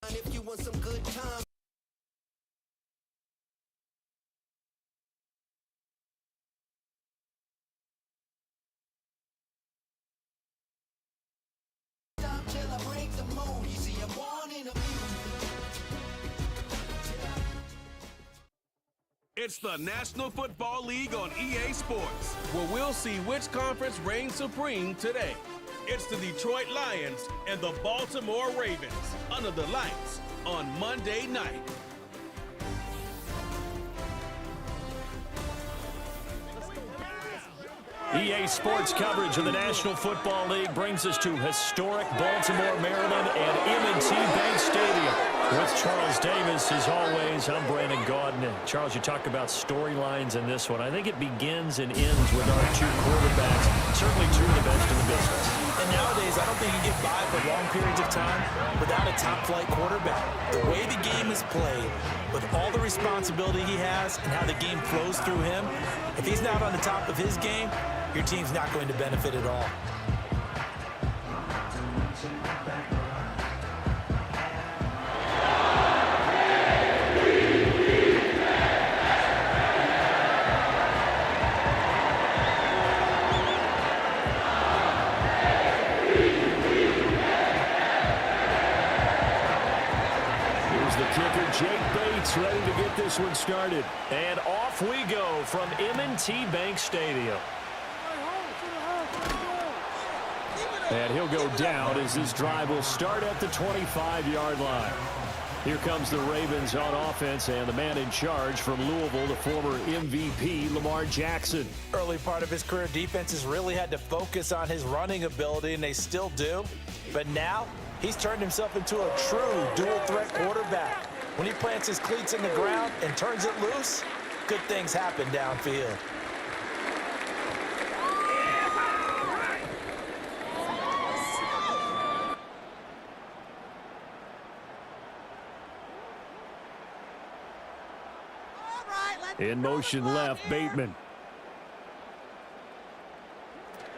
If you want some good time. Stop till I break the mold. You see, I'm born in a It's the National Football League on EA Sports, where we'll see which conference reigns supreme today. It's the Detroit Lions and the Baltimore Ravens under the lights on Monday night. EA Sports coverage of the National Football League brings us to historic Baltimore, Maryland, and M&T Bank Stadium. With Charles Davis, as always, I'm Brandon Gaudin. And Charles, you talk about storylines in this one. I think it begins and ends with our two quarterbacks, certainly two of the best in the business. And nowadays, I don't think you get by for long periods of time without a top-flight quarterback. The way the game is played, with all the responsibility he has and how the game flows through him, if he's not on the top of his game, your team's not going to benefit at all. Ready to get this one started. And off we go from M&T Bank Stadium. And he'll go down as this drive will start at the 25-yard line. Here comes the Ravens on offense, and the man in charge from Louisville, the former MVP, Lamar Jackson. Early part of his career, defenses really had to focus on his running ability, and they still do. But now, he's turned himself into a true dual-threat quarterback. When he plants his cleats in the ground and turns it loose, good things happen downfield. In motion left, Bateman.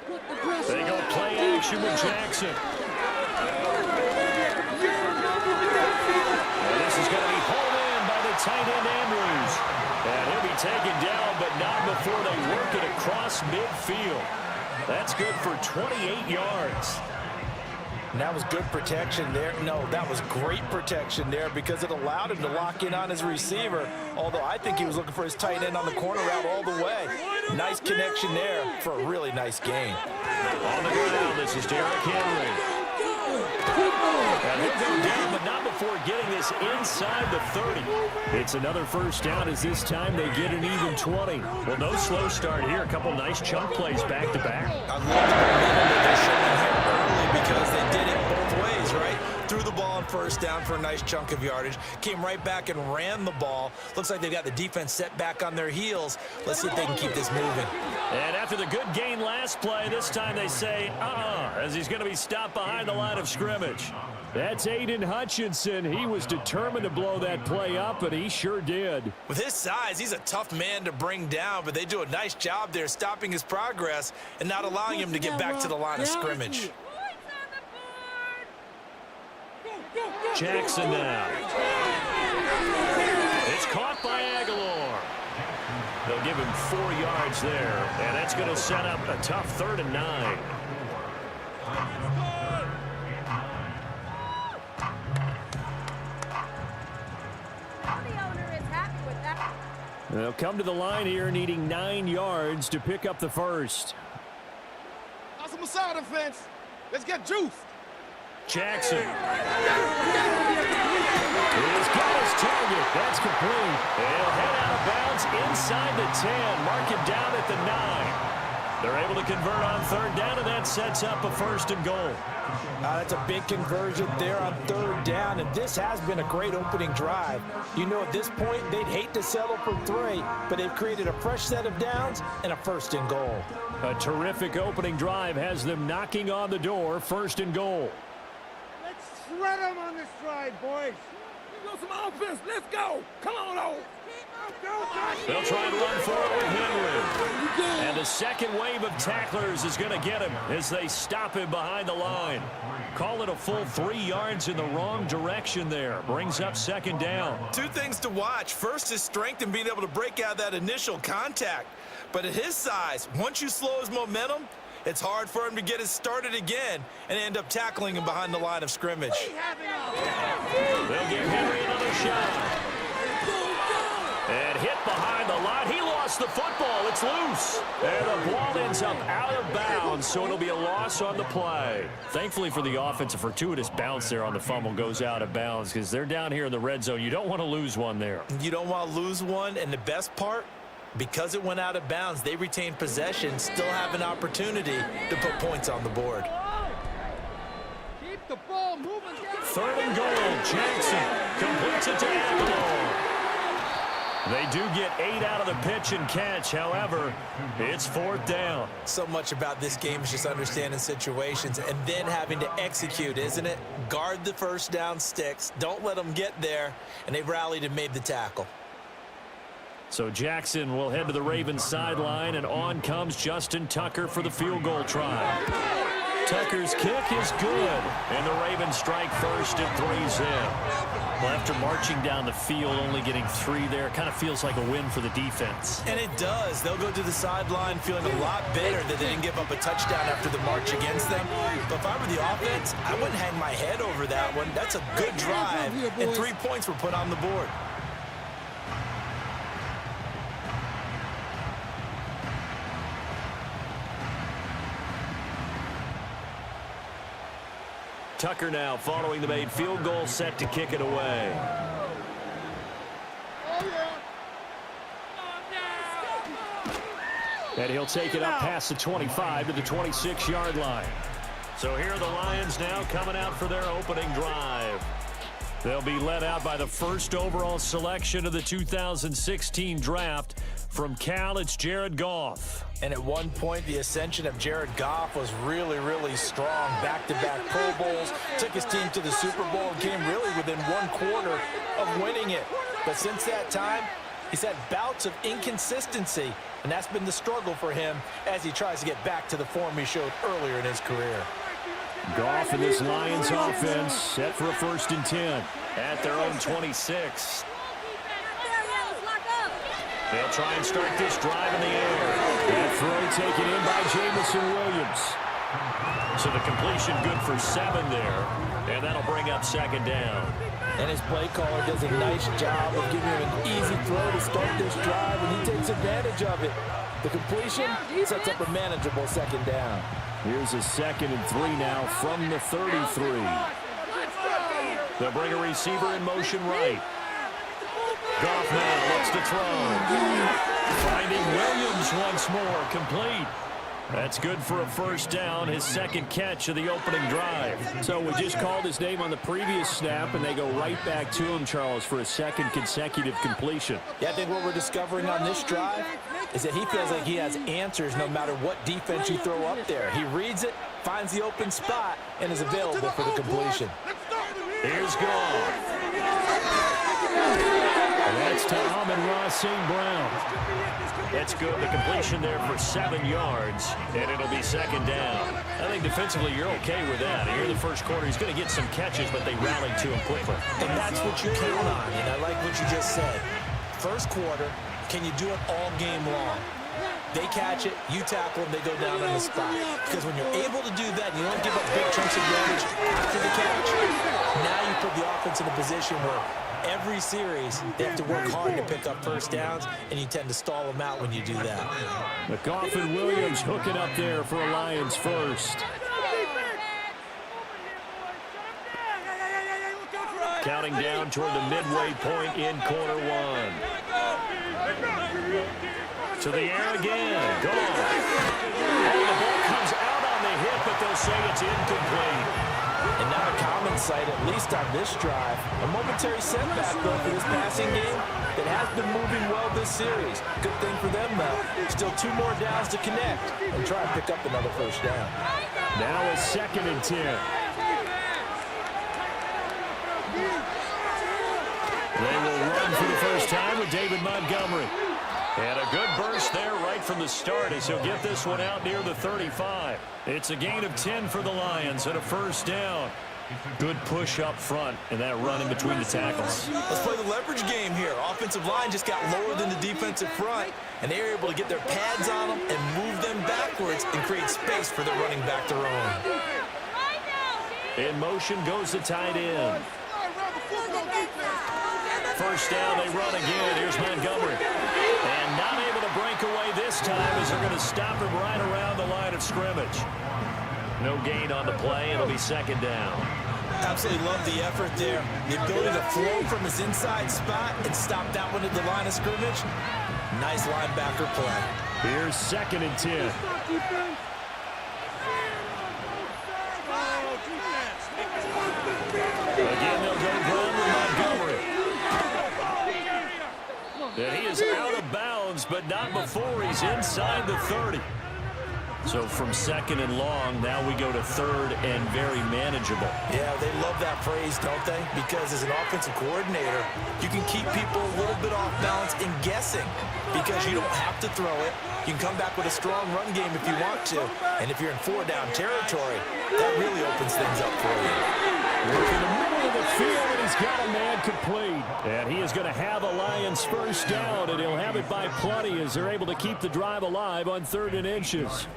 They go play action with Jackson. This is going to be pulled in by the tight end Andrews. And he'll be taken down, but not before they work it across midfield. That's good for 28 yards. And that was good protection there. No, that was great protection there because it allowed him to lock in on his receiver, although I think he was looking for his tight end on the corner route all the way. Nice connection there for a really nice gain. On the ground, this is Derrick Henry. And he'll go down, but not before getting this inside the 30. It's another first down as this time they get an even 20. Well, no slow start here. A couple nice chunk plays back-to-back. I love the momentum that they're showing here early because they did it both ways, right? Threw the ball on first down for a nice chunk of yardage. Came right back and ran the ball. Looks like they've got the defense set back on their heels. Let's see if they can keep this moving. And after the good gain last play, this time they say, as he's going to be stopped behind the line of scrimmage. That's Aiden Hutchinson. He was determined to blow that play up, and he sure did. With his size, he's a tough man to bring down, but they do a nice job there stopping his progress and not allowing him to get back to the line of scrimmage. Jackson now. It's caught by Aguilar. They'll give him 4 yards there, and that's going to set up a tough 3rd and 9. They'll come to the line here needing 9 yards to pick up the first. Awesome side defense. Let's get juice. Jackson. He's got his target. That's complete. He'll head out of bounds inside the 10. Mark him down at the 9. They're able to convert on 3rd down, and that sets up a 1st and goal. That's a big conversion there on 3rd down, and this has been a great opening drive. You know, at this point, they'd hate to settle for 3, but they've created a fresh set of downs and a 1st and goal. A terrific opening drive has them knocking on the door, 1st and goal. Let's shred them on this drive, boys. want some offense? Let's go. Come on, on. They'll try and run forward with Henry. And the second wave of tacklers is going to get him as they stop him behind the line. Call it a full 3 yards in the wrong direction there. Brings up second down. Two things to watch. First, his strength and being able to break out that initial contact. But at his size, once you slow his momentum, it's hard for him to get it started again and end up tackling him behind the line of scrimmage. They'll give Henry another shot. And hit behind the line. He lost the football. It's loose. And the ball ends up out of bounds, so it'll be a loss on the play. Thankfully for the offense, a fortuitous bounce there on the fumble goes out of bounds because they're down here in the red zone. You don't want to lose one there. You don't want to lose one, and the best part, because it went out of bounds, they retain possession, still have an opportunity to put points on the board. Keep the ball moving. Third and goal. Jackson completes it to Aguilar. They do get 8 out of the pitch and catch. However, it's fourth down. So much about this game is just understanding situations and then having to execute, isn't it? Guard the first down sticks. Don't let them get there. And they rallied and made the tackle. So Jackson will head to the Ravens sideline, and on comes Justin Tucker for the field goal try. Tucker's kick is good, and the Ravens strike first at 3-zip. Well, after marching down the field, only getting 3 there, kind of feels like a win for the defense. And it does. They'll go to the sideline feeling a lot better that they didn't give up a touchdown after the march against them. But if I were the offense, I wouldn't hang my head over that one. That's a good drive, and 3 points were put on the board. Tucker now following the made field goal, set to kick it away. And he'll take it up past the 25 to the 26-yard line. So here are the Lions now coming out for their opening drive. They'll be led out by the first overall selection of the 2016 draft. From Cal, it's Jared Goff. And at one point, the ascension of Jared Goff was really, really strong. Back-to-back Pro Bowls, took his team to the Super Bowl, and came really within 1 quarter of winning it. But since that time, he's had bouts of inconsistency, and that's been the struggle for him as he tries to get back to the form he showed earlier in his career. Goff and this Lions offense set for a 1st and 10 at their own 26. They'll try and start this drive in the air. That throw taken in by Jamison Williams. So the completion good for 7 there, and that'll bring up second down. And his play caller does a nice job of giving him an easy throw to start this drive, and he takes advantage of it. The completion sets up a manageable second down. Here's a 2nd and 3 now from the 33. They'll bring a receiver in motion right. Goff now looks to throw. Finding Williams once more, complete. That's good for a 1st down, his 2nd catch of the opening drive. So we just called his name on the previous snap, and they go right back to him, Charles, for a 2nd consecutive completion. Yeah, I think what we're discovering on this drive is that he feels like he has answers no matter what defense you throw up there. He reads it, finds the open spot, and is available for the completion. Here's Goff. That's to Amon-Ra St. Brown. That's good. The completion there for 7 yards, and it'll be 2nd down. I think defensively you're okay with that. Here in the first quarter, he's going to get some catches, but they rallied to him quickly. And that's what you count on, and I like what you just said. First quarter, can you do it all game long? They catch it, you tackle them, they go down on the spot. Because when you're able to do that, you don't give up big chunks of yardage after the catch. Now you put the offense in a position where every series, they have to work hard to pick up 1st downs, and you tend to stall them out when you do that. McGoff and Williams hooking up there for a Lions 1st. Counting down toward the midway point in quarter 1. To the air again. Goff. Oh, the ball comes out on the hit, but they'll say it's incomplete. And not a common sight, at least on this drive. A momentary setback, though, for this passing game that has been moving well this series. Good thing for them, though. Still 2 more downs to connect and try and pick up another 1st down. Now a 2nd and 10. this time with David Montgomery. And a good burst there right from the start as he'll get this one out near the 35. It's a gain of 10 for the Lions and a first down. Good push up front and that run in between the tackles. Let's play the leverage game here. Offensive line just got lower than the defensive front, and they were able to get their pads on them and move them backwards and create space for the running back to roam. In motion goes the tight end. First down, they run again. Here's Montgomery. And not able to break away this time as they're going to stop him right around the line of scrimmage. No gain on the play. It'll be second down. Absolutely love the effort there. The ability to flow from his inside spot and stop that one at the line of scrimmage. Nice linebacker play. Here's second and 10. Again, they'll go ground with Montgomery. And he is out of bounds, but not before he's inside the 30. So from second and long, now we go to third and very manageable. Yeah, they love that phrase, don't they? Because as an offensive coordinator, you can keep people a little bit off balance and guessing because you don't have to throw it. You can come back with a strong run game if you want to. And if you're in four-down territory, that really opens things up for you. Look in the middle of the field, and he's got a man complete. And he is going to have a Lions first down, and he'll have it by plenty as they're able to keep the drive alive on 3rd and inches.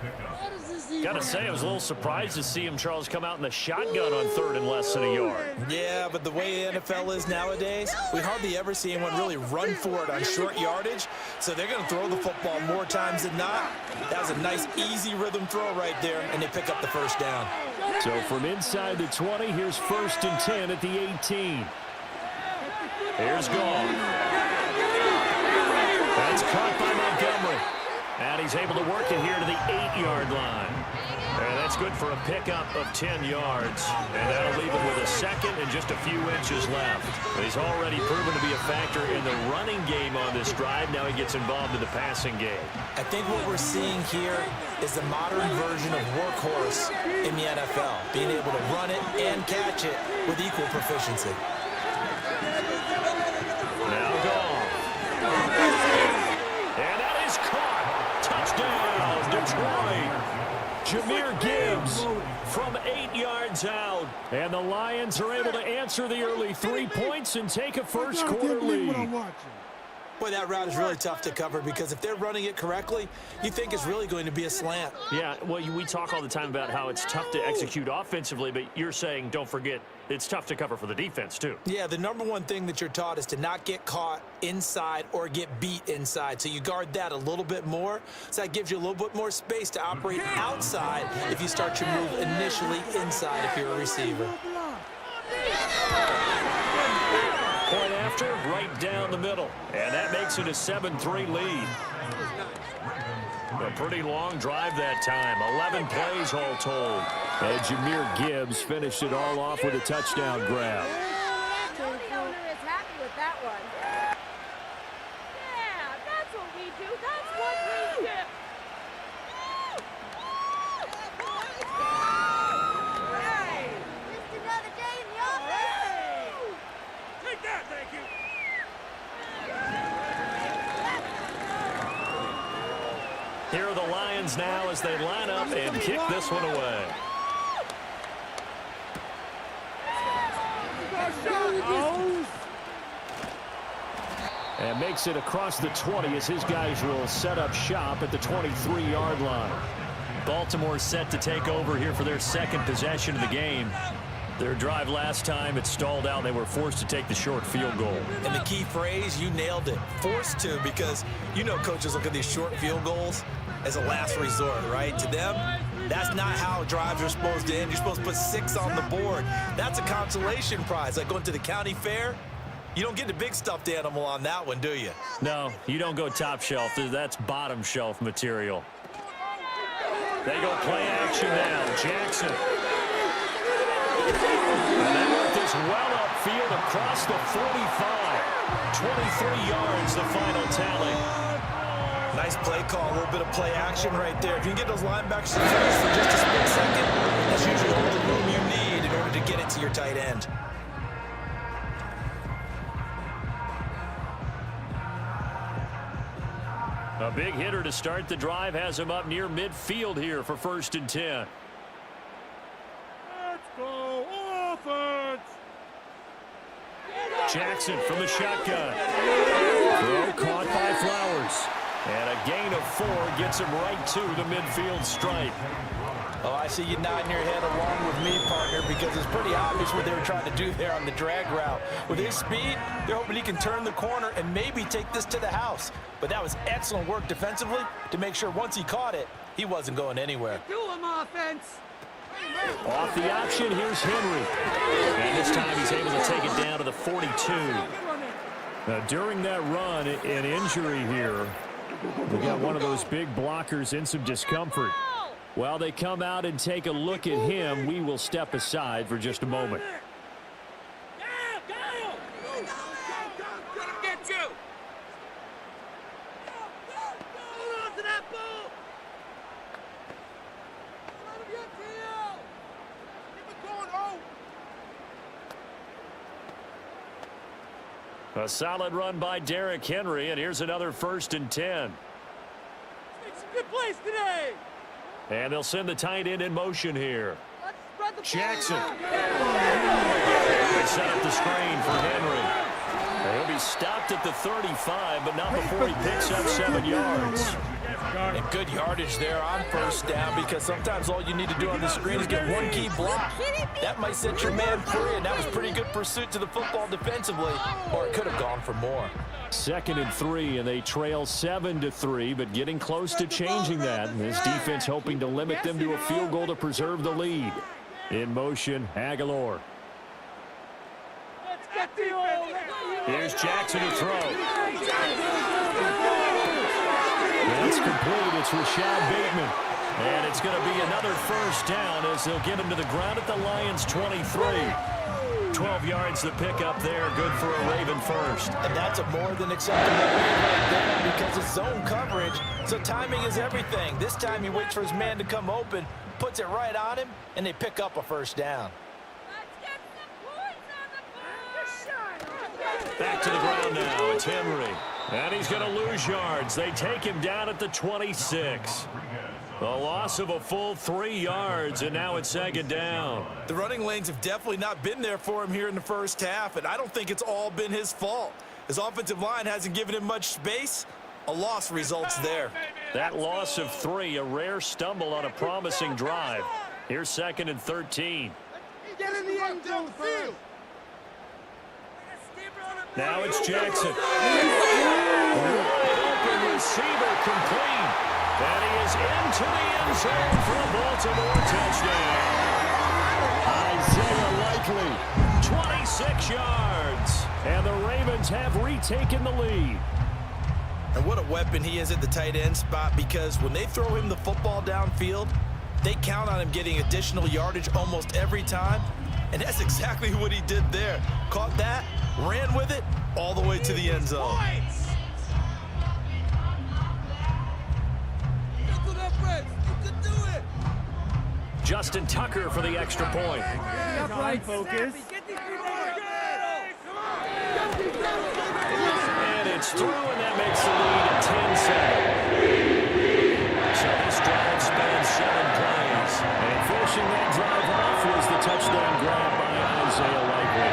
Got to say, I was a little surprised to see him, Charles, come out in the shotgun on 3rd and less than a yard. Yeah, but the way the NFL is nowadays, we hardly ever see anyone really run for it on short yardage. So they're going to throw the football more times than not. That was a nice, easy rhythm throw right there, and they pick up the first down. So from inside the 20, here's 1st and 10 at the 18. Here's Gall. That's caught by Montgomery. And he's able to work it here to the 8-yard line. And that's good for a pickup of 10 yards. And that'll leave him with a second and just a few inches left. But he's already proven to be a factor in the running game on this drive. Now he gets involved in the passing game. I think what we're seeing here is the modern version of workhorse in the NFL, being able to run it and catch it with equal proficiency. Now Gall. And that is caught. Touchdown, Detroit. Jameer Gibbs from 8 yards out. And the Lions are able to answer the early 3 points and take a first-quarter lead. Boy, that route is really tough to cover because if they're running it correctly, you think it's really going to be a slant. Yeah, well, we talk all the time about how it's tough to execute offensively, but you're saying, don't forget, it's tough to cover for the defense, too. Yeah, the number one thing that you're taught is to not get caught inside or get beat inside. So you guard that a little bit more. So that gives you a little bit more space to operate outside if you start your move initially inside if you're a receiver. Point after, right down the middle. And that makes it a 7-3 lead. A pretty long drive that time. 11 plays all told. And Jameer Gibbs finished it all off with a touchdown grab. The owner is happy with that one. Yeah, that's what we do. That's what we do. Hey, just another day in the office. Take that, thank you. Here are the Lions now as they line up and kick this one away. And makes it across the 20 as his guys will set up shop at the 23-yard line. Baltimore set to take over here for their second possession of the game. Their drive last time, it stalled out. They were forced to take the short field goal. And the key phrase, you nailed it. Forced to, because you know coaches look at these short field goals as a last resort, right? To them, that's not how drives are supposed to end. You're supposed to put 6 on the board. That's a consolation prize. Like going to the county fair, you don't get the big stuffed animal on that one, do you? No, you don't go top shelf. That's bottom shelf material. They go play action now. Jackson. And they work this well upfield across the 45. 23 yards, the final tally. Nice play call, a little bit of play action right there. If you can get those linebackers to finish for just a split second, that's usually all the room you need in order to get it to your tight end. A big hitter to start the drive has him up near midfield here for 1st and 10. Let's go offense. Jackson from the shotgun. Throw caught by Flowers. And a gain of 4 gets him right to the midfield stripe. Oh, I see you nodding your head along with me, partner, because it's pretty obvious what they were trying to do there on the drag route. With his speed, they're hoping he can turn the corner and maybe take this to the house. But that was excellent work defensively to make sure once he caught it, he wasn't going anywhere. Do him, offense. Off the option, here's Henry. And this time he's able to take it down to the 42. Now, during that run, an injury here. We got one of those big blockers in some discomfort. While they come out and take a look at him, we will step aside for just a moment. A solid run by Derrick Henry, and here's another 1st and 10. Make some good plays today. And they'll send the tight end in motion here. Let's spread the Jackson. ball. They set up the screen for Henry. He'll be stopped at the 35, but not before he picks up 7 yards. And good yardage there on 1st down, because sometimes all you need to do on the screen is get one key block. That might set your man free, and that was pretty good pursuit to the football defensively, or it could have gone for more. 2nd and 3, and they trail 7-3, but getting close to changing that. And this defense hoping to limit them to a field goal to preserve the lead. In motion, Aguilar. Here's Jackson to throw. That's complete. It's Rashad Bateman. And it's going to be another 1st down as they'll get him to the ground at the Lions' 23. 12 yards to pick up there. Good for a Raven 1st. And that's a more than acceptable read right there because it's zone coverage, so timing is everything. This time he waits for his man to come open, puts it right on him, and they pick up a 1st down. Back to the ground now. It's Henry. And he's going to lose yards. They take him down at the 26. A loss of a full 3 yards, and now it's 2nd down. The running lanes have definitely not been there for him here in the 1st half, and I don't think it's all been his fault. His offensive line hasn't given him much space. A loss results there. That loss of 3, a rare stumble on a promising drive. Here's 2nd and 13. Get in the end zone field. Now it's Jackson. Wide open receiver complete. And he is into the end zone for a Baltimore touchdown. Isaiah Likely, 26 yards. And the Ravens have retaken the lead. And what a weapon he is at the tight end spot, because when they throw him the football downfield, they count on him getting additional yardage almost every time. And that's exactly what he did there. Caught that, ran with it, all the way to the end zone. Justin Tucker for the extra point. Focus. And it's through, and that makes the lead at 10-7. So this drive spans 7 plays. And finishing that drive off was the touchdown grab by Isaiah Likely.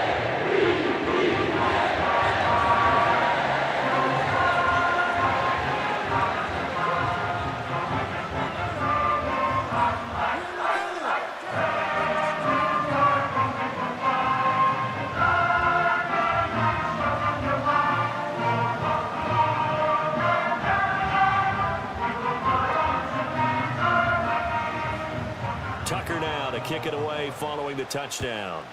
Tucker now to kick it away following the touchdown.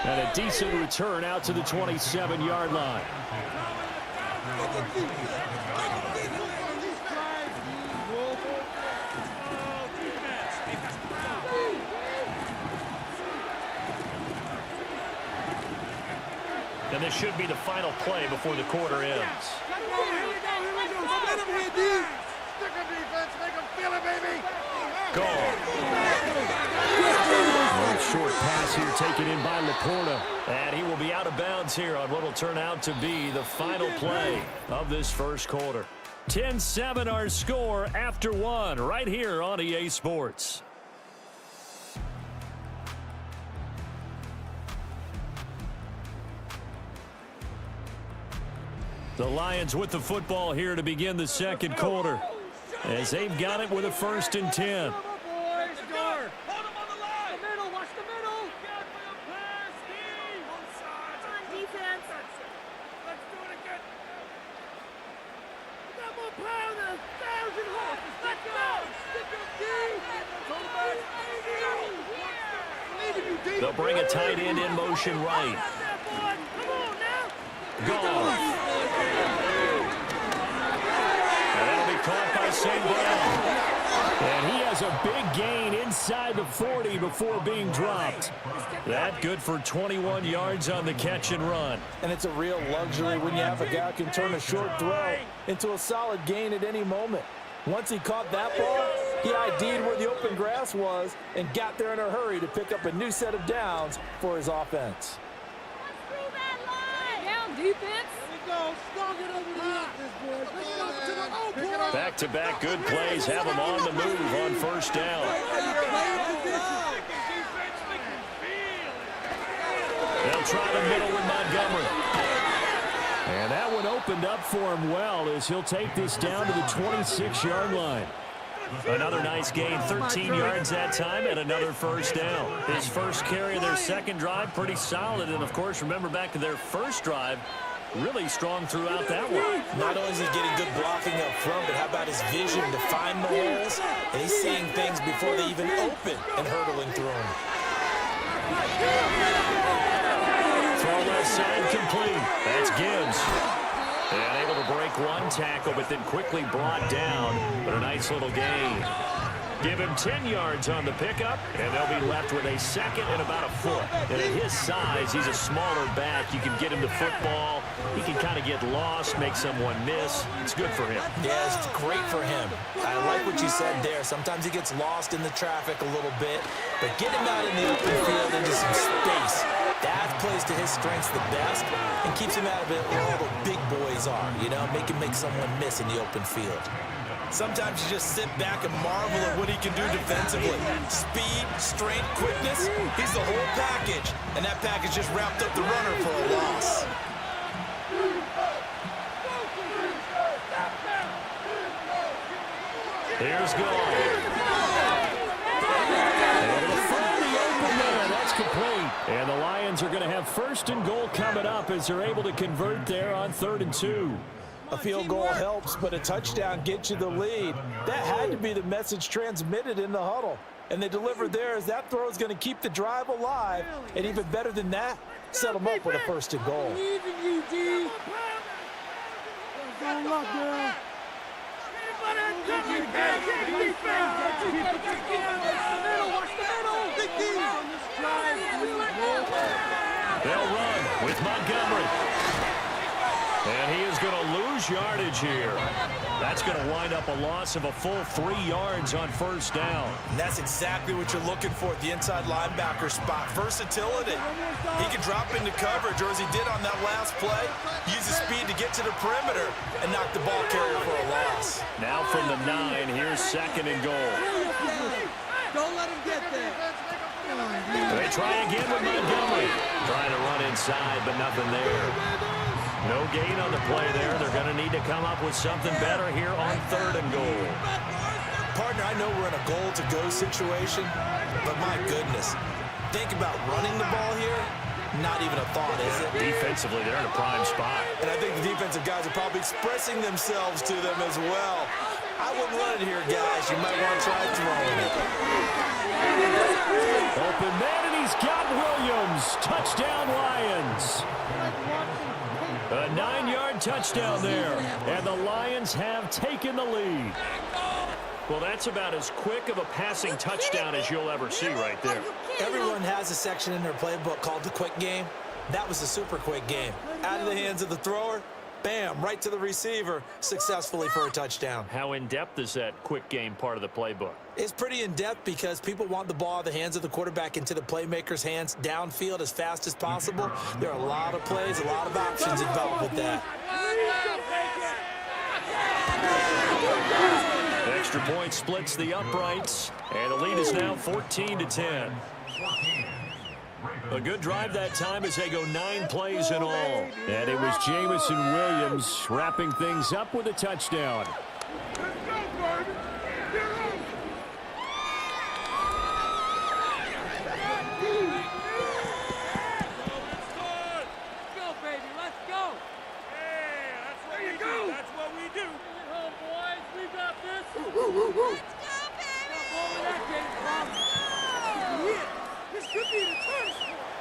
And a decent return out to the 27-yard line. And this should be the final play before the quarter ends. short pass here taken in by Laporta. And he will be out of bounds here on what will turn out to be the final play of this first quarter. 10-7 our score after one right here on EA Sports. The Lions with the football here to begin the second quarter as they've got it with a 1st and 10. They'll bring a tight end in motion right. Goff. And that'll be caught by St. Brown. And he has a big gain inside the 40 before being dropped. That good for 21 yards on the catch and run. And it's a real luxury when you have a guy who can turn a short throw into a solid gain at any moment. Once he caught that ball, he ID'd where the open grass was and got there in a hurry to pick up a new set of downs for his offense. Down, defense. Back-to-back good plays have him on the move on first down. They'll try the middle with Montgomery. And that one opened up for him well as he'll take this down to the 26-yard line. Another nice gain, 13 yards that time, and another first down. His first carry of their second drive, pretty solid. And, of course, remember back to their first drive, really strong throughout that one. Not only is he getting good blocking up front, but how about his vision to find the holes? And he's seeing things before they even open and hurdling through them. Throw left side complete. That's Gibbs. And able to break one tackle, but then quickly brought down. But a nice little gain. Give him 10 yards on the pickup, and they'll be left with a second and about a foot. And at his size, he's a smaller back. You can get him the football. He can kind of get lost, make someone miss. It's good for him. Yeah, it's great for him. I like what you said there. Sometimes he gets lost in the traffic a little bit, but get him out in the open field into some space. That plays to his strengths the best and keeps him out of it where all the big boys are, you know, make someone miss in the open field. Sometimes you just sit back and marvel at what he can do defensively. Speed, strength, quickness, he's the whole package. And that package just wrapped up the runner for a loss. Here's Goff. Able to find the open man. That's complete. And the Lions are going to have 1st and goal coming up as they're able to convert there on 3rd and 2. A field goal helps, but a touchdown gets you the lead. That had to be the message transmitted in the huddle. And they delivered there as that throw is going to keep the drive alive. And even better than that, set them up with a 1st and goal. They'll run with Montgomery. And he is going to lose yardage here. That's going to wind up a loss of a full 3 yards on first down. And that's exactly what you're looking for at the inside linebacker spot. Versatility. He can drop into coverage, or as he did on that last play, use his speed to get to the perimeter and knock the ball carrier for a loss. Now from the 9, here's 2nd and goal. Don't let him get there. They try again with Montgomery. Trying to run inside, but nothing there. No gain on the play there. They're going to need to come up with something better here on 3rd and goal. Partner, I know we're in a goal-to-go situation, but my goodness, think about running the ball here. Not even a thought, is it? Defensively, they're in a prime spot. And I think the defensive guys are probably expressing themselves to them as well. I wouldn't run it here, guys. You might want to try throwing it. Open man, and he's got Williams. Touchdown, Lions. A 9-yard touchdown there, and the Lions have taken the lead. Well, that's about as quick of a passing touchdown as you'll ever see right there. Everyone has a section in their playbook called the quick game. That was the super quick game. Out of the hands of the thrower, bam, right to the receiver successfully for a touchdown. How in-depth is that quick game part of the playbook? It's pretty in-depth because people want the ball out of the hands of the quarterback into the playmaker's hands downfield as fast as possible. There are a lot of plays, a lot of options involved with that. Extra point splits the uprights, and the lead is now 14-10. A good drive that time as they go 9 plays in all. And it was Jamison Williams wrapping things up with a touchdown.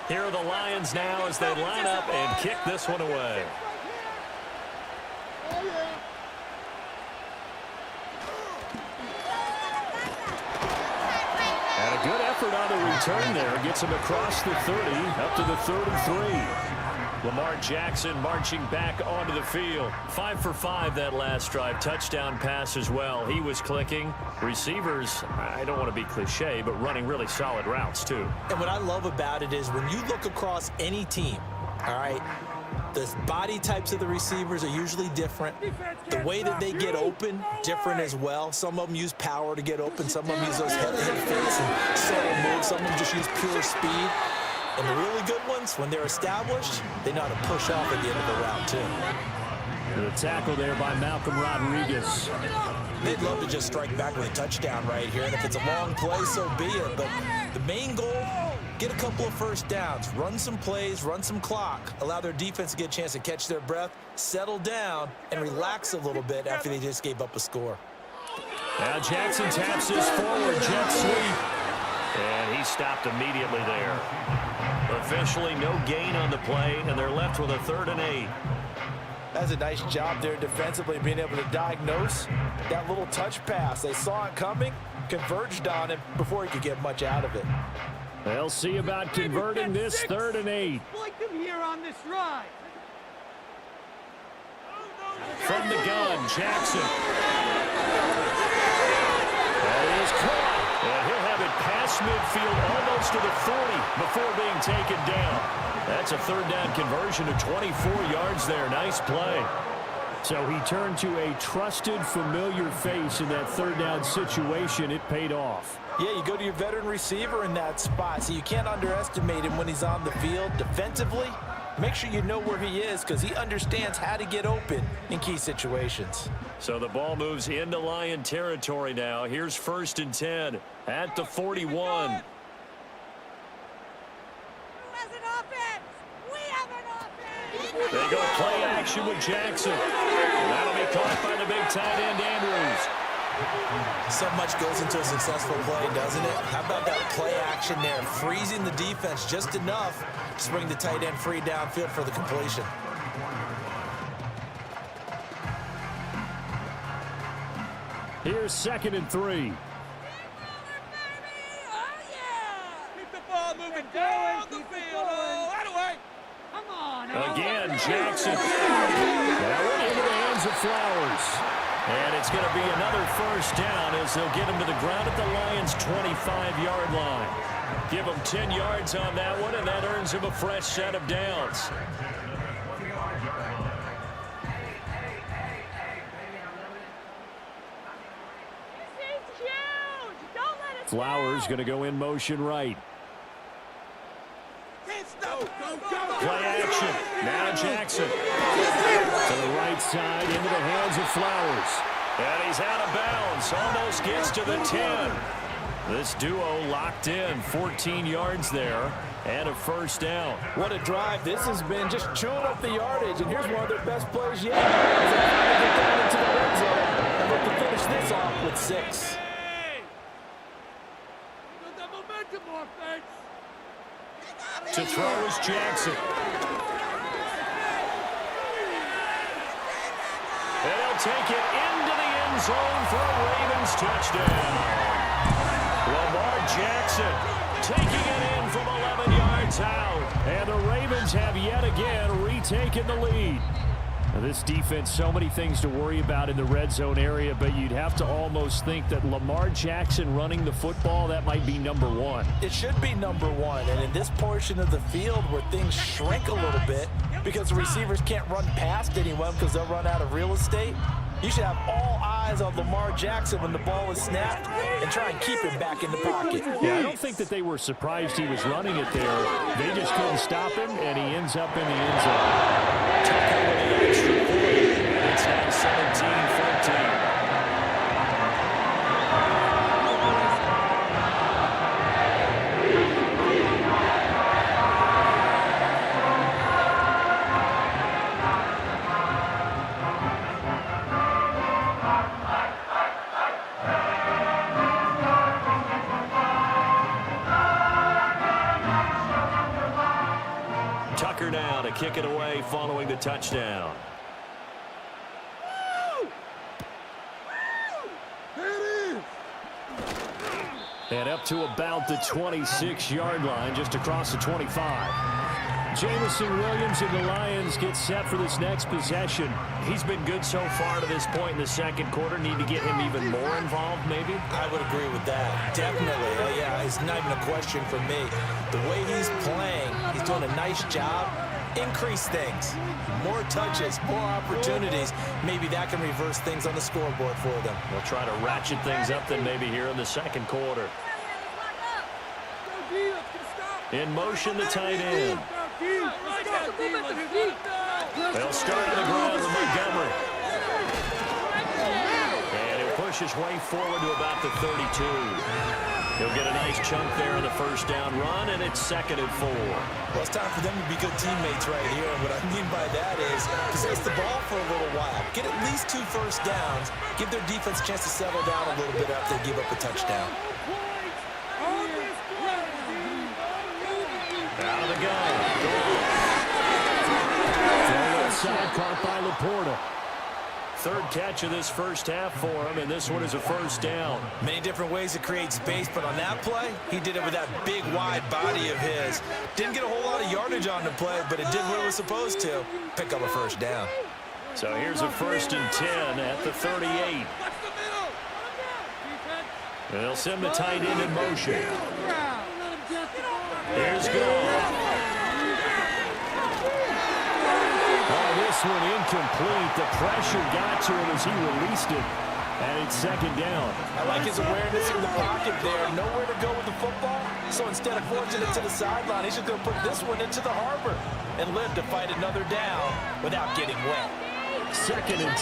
Here are the Lions now as they line up and kick this one away. And a good effort on the return there. Gets him across the 30, up to the 33. Lamar Jackson marching back onto the field. 5 for 5 that last drive. Touchdown pass as well. He was clicking. Receivers, I don't want to be cliche, but running really solid routes too. And what I love about it is when you look across any team, all right, the body types of the receivers are usually different. The way that they get open, different as well. Some of them use power to get open. Some of them use those head fakes and subtle moves. Some of them just use pure speed. And the really good ones, when they're established, they know how to push off at the end of the route, too. The tackle there by Malcolm Rodriguez. They'd love to just strike back with a touchdown right here, and if it's a long play, so be it. But the main goal, get a couple of first downs, run some plays, run some clock, allow their defense to get a chance to catch their breath, settle down, and relax a little bit after they just gave up a score. Now Jackson taps his forward jet sweep, and he stopped immediately there. Officially no gain on the play, and they're left with a 3rd and 8. That's a nice job there defensively, being able to diagnose that little touch pass. They saw it coming, converged on it before he could get much out of it. They'll see about converting this 3rd and 8. Like them here on this ride. From the gun, Jackson. That is caught. And he'll have it past midfield almost to the 40 before being taken down. That's a 3rd down conversion of 24 yards there. Nice play. So he turned to a trusted, familiar face in that 3rd down situation. It paid off. Yeah, you go to your veteran receiver in that spot, so you can't underestimate him when he's on the field. Defensively, make sure you know where he is because he understands how to get open in key situations. So the ball moves into Lion territory now. Here's 1st and 10 at the 41. They go play action with Jackson. And that'll be caught by the big tight end, Andrews. So much goes into a successful play, doesn't it? How about that play action there? Freezing the defense just enough to bring the tight end free downfield for the completion. Here's 2nd and 3. Keep the ball moving down the field. Oh, right away. Come on. Again, Jackson. Now into the hands of Flowers. And it's going to be another 1st down as they'll get him to the ground at the Lions' 25-yard line. Give him 10 yards on that one, and that earns him a fresh set of downs. Flowers going to go in motion right. Play action. Now Jackson. To the right side, into the hands of Flowers. And he's out of bounds. Almost gets to the 10. This duo locked in. 14 yards there. And a 1st down. What a drive. This has been just chewing up the yardage. And here's one of their best plays yet. As they finally get down into the red zone and look to finish this off with 6. To throw is Jackson. And he'll take it into the end zone for a Ravens touchdown. Lamar Jackson taking it in from 11 yards out. And the Ravens have yet again retaken the lead. This defense, so many things to worry about in the red zone area, but you'd have to almost think that Lamar Jackson running the football, that might be number one. It should be number one, and in this portion of the field where things shrink a little bit because the receivers can't run past anyone because they'll run out of real estate, you should have all eyes on Lamar Jackson when the ball is snapped and try and keep him back in the pocket. Yeah, I don't think that they were surprised he was running it there. They just couldn't stop him, and he ends up in the end zone. Tucker with the extra point. It's now 17-14. Tucker now to kick it away following the touchdown. And up to about the 26-yard line, just across the 25. Jamison Williams and the Lions get set for this next possession. He's been good so far to this point in the second quarter. Need to get him even more involved, maybe? I would agree with that. Definitely. Yeah, it's not even a question for me. The way he's playing, he's doing a nice job. Increase things. More touches, more opportunities. Maybe that can reverse things on the scoreboard for them. We'll try to ratchet things up then maybe here in the second quarter. In motion, the tight end. They'll start on the ground with Montgomery. And he'll push his way forward to about the 32. He'll get a nice chunk there on the first down run, and it's 2nd and 4. Well, it's time for them to be good teammates right here. And what I mean by that is possess the ball for a little while. Get at least 2 first downs. Give their defense a chance to settle down a little bit after they give up a touchdown. Out of the gun. Throw inside, caught by Laporta. 3rd catch of this first half for him, and this one is a first down. Many different ways to create space, but on that play, he did it with that big, wide body of his. Didn't get a whole lot of yardage on the play, but it did what it was supposed to. Pick up a first down. So here's a 1st and 10 at the 38. They'll send the tight end in motion. Here's Goff. Oh, this one incomplete. The pressure got to him as he released it, and it's 2nd down. I like his awareness in the pocket there. Nowhere to go with the football, so instead of forcing it to the sideline, he's just going to put this one into the harbor and live to fight another down without getting wet. 2nd and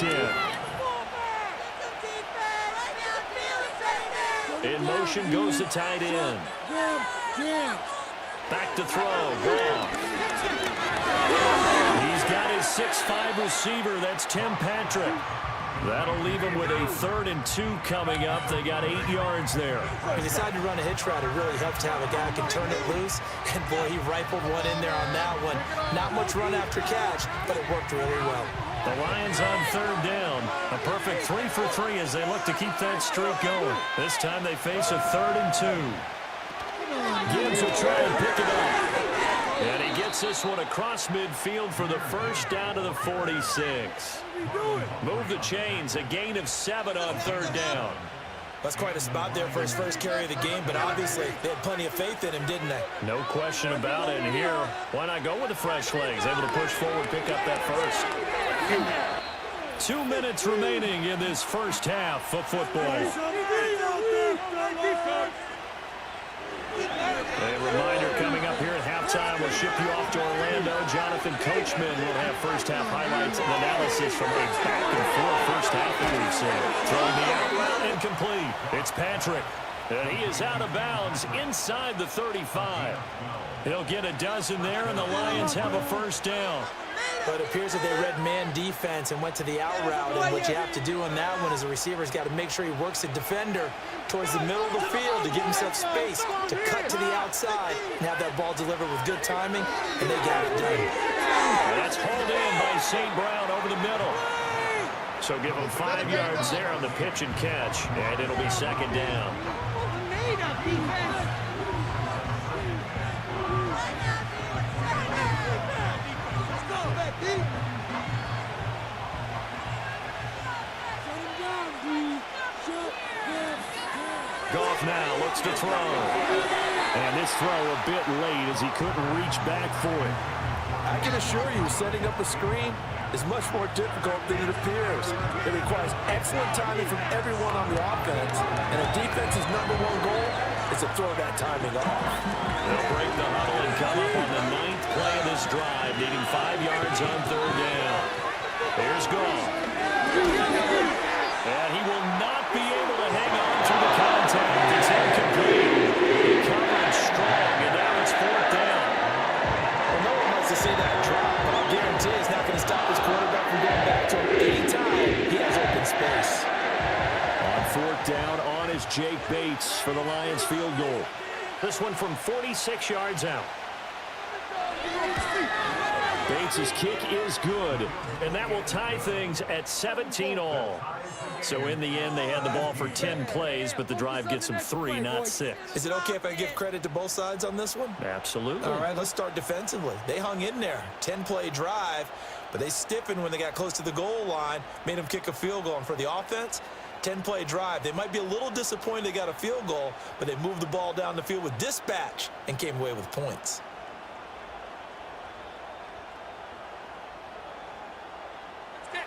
10. In motion goes the tight end. Back to throw. Goff. He's got his 6'5" receiver. That's Tim Patrick. That'll leave him with a 3rd and 2 coming up. They got 8 yards there. He decided to run a hitch route. It really helps to have a guy who can turn it loose. And, boy, he rifled one in there on that one. Not much run after catch, but it worked really well. The Lions on 3rd down. A perfect 3 for 3 as they look to keep that streak going. This time they face a 3rd and 2. Gibbs will try and pick it up. And he gets this one across midfield for the first down to the 46. Move the chains. A gain of 7 on 3rd down. That's quite a spot there for his first carry of the game, but obviously they had plenty of faith in him, didn't they? No question about it. And here, why not go with the fresh legs? Able to push forward, pick up that first. 2 minutes remaining in this first half of football. A reminder coming up here at halftime. We'll ship you off to Orlando. Jonathan Coachman will have first half highlights and analysis from a back-and-forth first half that we've seen. Throwing the out route incomplete. It's Patrick. And he is out of bounds inside the 35. He'll get a dozen there, and the Lions have a first down. But it appears that they read man defense and went to the out route. And what you have to do on that one is the receiver's got to make sure he works the defender towards the middle of the field to give himself space to cut to the outside and have that ball delivered with good timing, and they got it done. And that's hauled in by St. Brown over the middle. So give him 5 yards there on the pitch and catch, and it'll be 2nd down. to throw. And this throw a bit late as he couldn't reach back for it. I can assure you, setting up a screen is much more difficult than it appears. It requires excellent timing from everyone on the offense, and a defense's #1 goal is to throw that timing off. They'll break the huddle and come up on the 9th play of this drive, needing 5 yards on 3rd down. Here's Goff. And he will not be able to hang on to the contact. It's incomplete. He covered strong, and now it's 4th down. Well, no one wants to see that drop, but I guarantee he's not going to stop his quarterback from going back to him anytime he has open space. On 4th down, on is Jake Bates for the Lions field goal. This one from 46 yards out. Bates' kick is good, and that will tie things at 17 all. So in the end, they had the ball for 10 plays, but the drive gets them 3, not 6. Is it okay if I give credit to both sides on this one? Absolutely. All right, let's start defensively. They hung in there. 10-play drive, but they stiffened when they got close to the goal line, made them kick a field goal. And for the offense, 10-play drive. They might be a little disappointed they got a field goal, but they moved the ball down the field with dispatch and came away with points.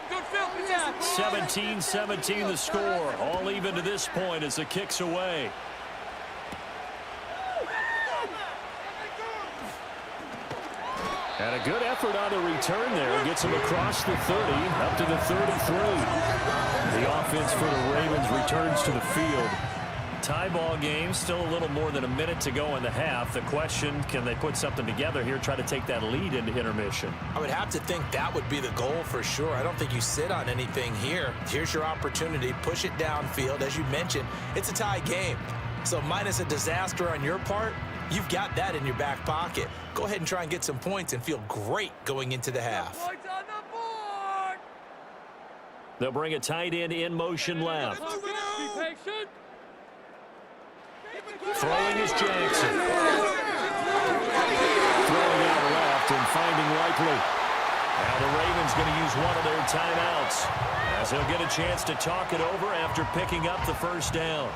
Good field position. 17-17 the score. All even to this point as the kick's away. And a good effort on the return there. Gets him across the 30, up to the 33. The offense for the Ravens returns to the field. Tie ball game, still a little more than a minute to go in the half. The question, can they put something together here, try to take that lead into intermission? I would have to think that would be the goal for sure. I don't think you sit on anything here. Here's your opportunity. Push it downfield. As you mentioned, it's a tie game. So minus a disaster on your part, you've got that in your back pocket. Go ahead and try and get some points and feel great going into the half. Points on the board. They'll bring a tight end in motion left. Be patient. Throwing is Jackson. Throwing out left and finding Likely. Now the Ravens going to use one of their timeouts as they'll get a chance to talk it over after picking up the first down.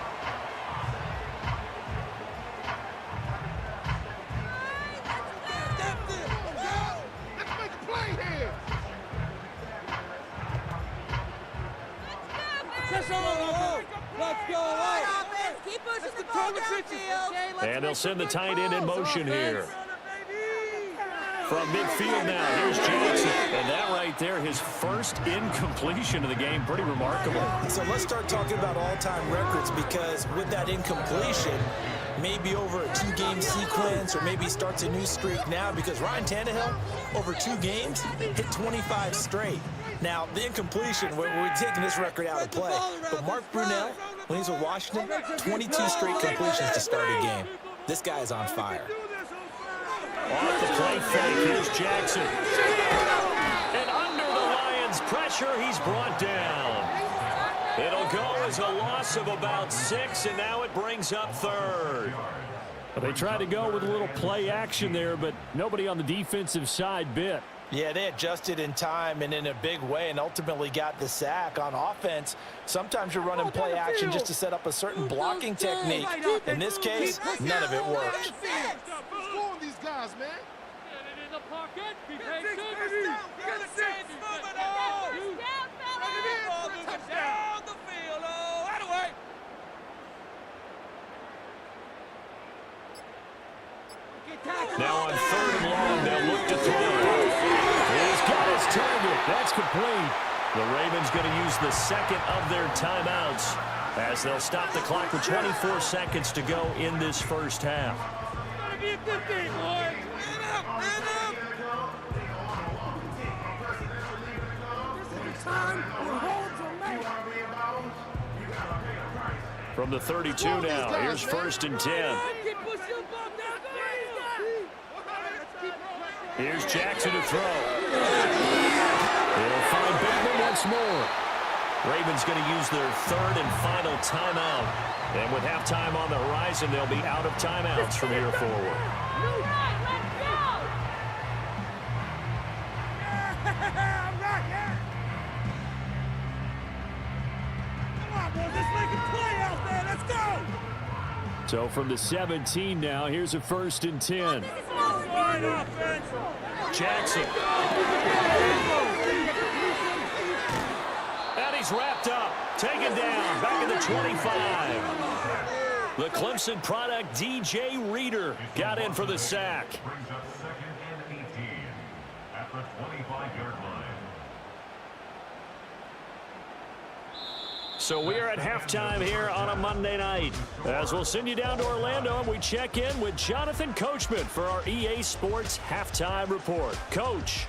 Let's make a play here. Press on. Let's go. Keep pushing the ball downfield. And they'll send the tight end in motion here. From midfield now, here's Jackson. And that right there, his first incompletion of the game. Pretty remarkable. So let's start talking about all-time records, because with that incompletion, maybe over a 2-game sequence, or maybe starts a new streak now, because Ryan Tannehill, over 2 games, hit 25 straight. Now, the incompletion, we're taking this record out of play. But Mark Brunell, when he's with Washington, 22 straight completions to start a game. This guy is on fire. Off the play fake, here's Jackson. And under the Lions' pressure, he's brought down. It'll go as a loss of about 6, and now it brings up 3rd. Well, they tried to go with a little play action there, but nobody on the defensive side bit. Yeah, they adjusted in time and in a big way and ultimately got the sack. On offense, sometimes you're running play action just to set up a certain blocking technique. In this case, none of it worked. Scoring these guys, man. Get it in the pocket. Be patient. You got to change. Move it on. Ball moving down the field. Oh, out of way. Now on 3rd and long, they'll look to throw. He's got his target. That's complete. The Ravens going to use the second of their timeouts as they'll stop the clock with 24 seconds to go in this first half. Gotta be a good game, boy. Man up, man up. This is the time your holds are made. From the 32 now, here's 1st and 10. Keep pushing the ball down. Here's Jackson to throw. They'll find Bateman once more. Ravens going to use their 3rd and final timeout. And with halftime on the horizon, they'll be out of timeouts from here forward. So from the 17 now, here's a 1st and 10. Jackson. And he's wrapped up. Taken down. Back at the 25. The Clemson product, DJ Reader, got in for the sack. Brings up 2nd and 18 at the 25-yard line. So we are at halftime here on a Monday night. As we'll send you down to Orlando, and we check in with Jonathan Coachman for our EA Sports Halftime Report. Coach.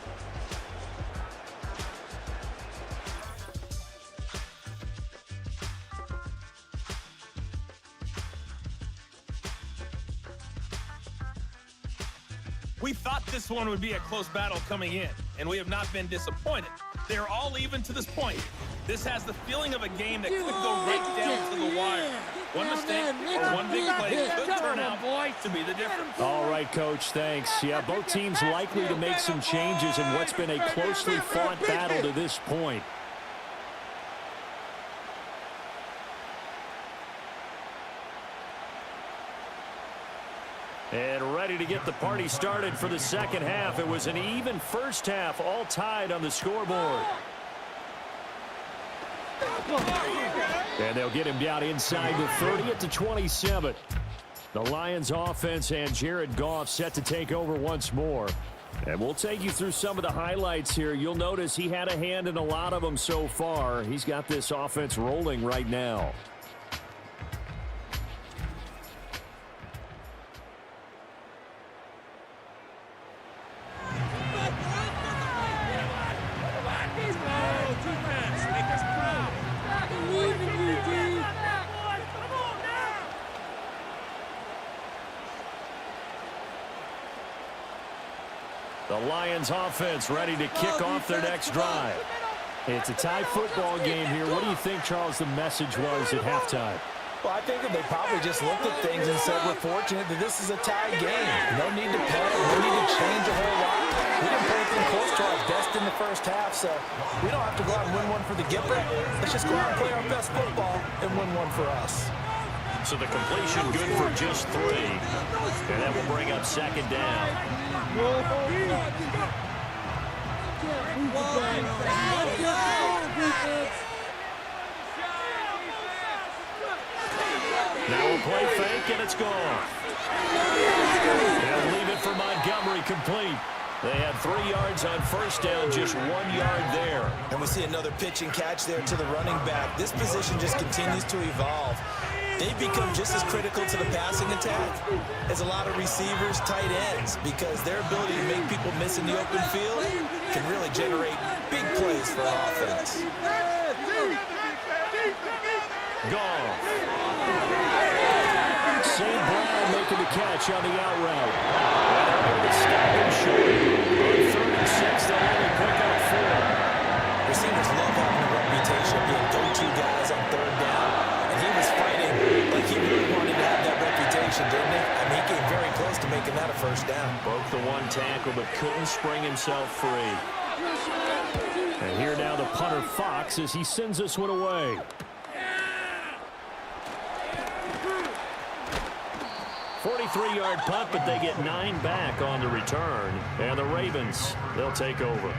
We thought this one would be a close battle coming in, and we have not been disappointed. They're all even to this point. This has the feeling of a game that could go right down to the wire. One mistake or one big play could turn out to be the difference. All right, Coach, thanks. Yeah, both teams likely to make some changes in what's been a closely fought battle to this point. And ready to get the party started for the second half. It was an even first half, all tied on the scoreboard. And they'll get him down inside the 30 at the 27. The Lions offense and Jared Goff set to take over once more. And we'll take you through some of the highlights here. You'll notice he had a hand in a lot of them so far. He's got this offense rolling right now. The Lions offense ready to kick off their next drive. It's a tie football game here. What do you think, Charles, the message was at halftime? Well, I think that they probably just looked at things and said, we're fortunate that this is a tie game. No need to panic. No need to change a whole lot. We didn't play anything close to our best in the first half, so we don't have to go out and win one for the Gipper. Let's just go out and play our best football and win one for us. So the completion good for just 3. And that will bring up 2nd down. Now a play fake, and it's gone. They'll leave it for Montgomery complete. They had 3 yards on first down, just 1 yard there. And we see another pitch and catch there to the running back. This position just continues to evolve. They become just as critical to the passing attack as a lot of receivers, tight ends, because their ability to make people miss in the open field can really generate big plays for offense. Goff. St. Brown making the catch on the out route. And stop him short. On 3rd and 6, they'll only pick up 4. Receivers love having a reputation of being go-to guys on 3rd down. He was fighting like he really wanted to have that reputation, didn't he? I mean, he came very close to making that a first down. Broke the 1 tackle, but couldn't spring himself free. And here now the punter Fox as he sends this one away. 43-yard punt, but they get 9 back on the return. And the Ravens, they'll take over.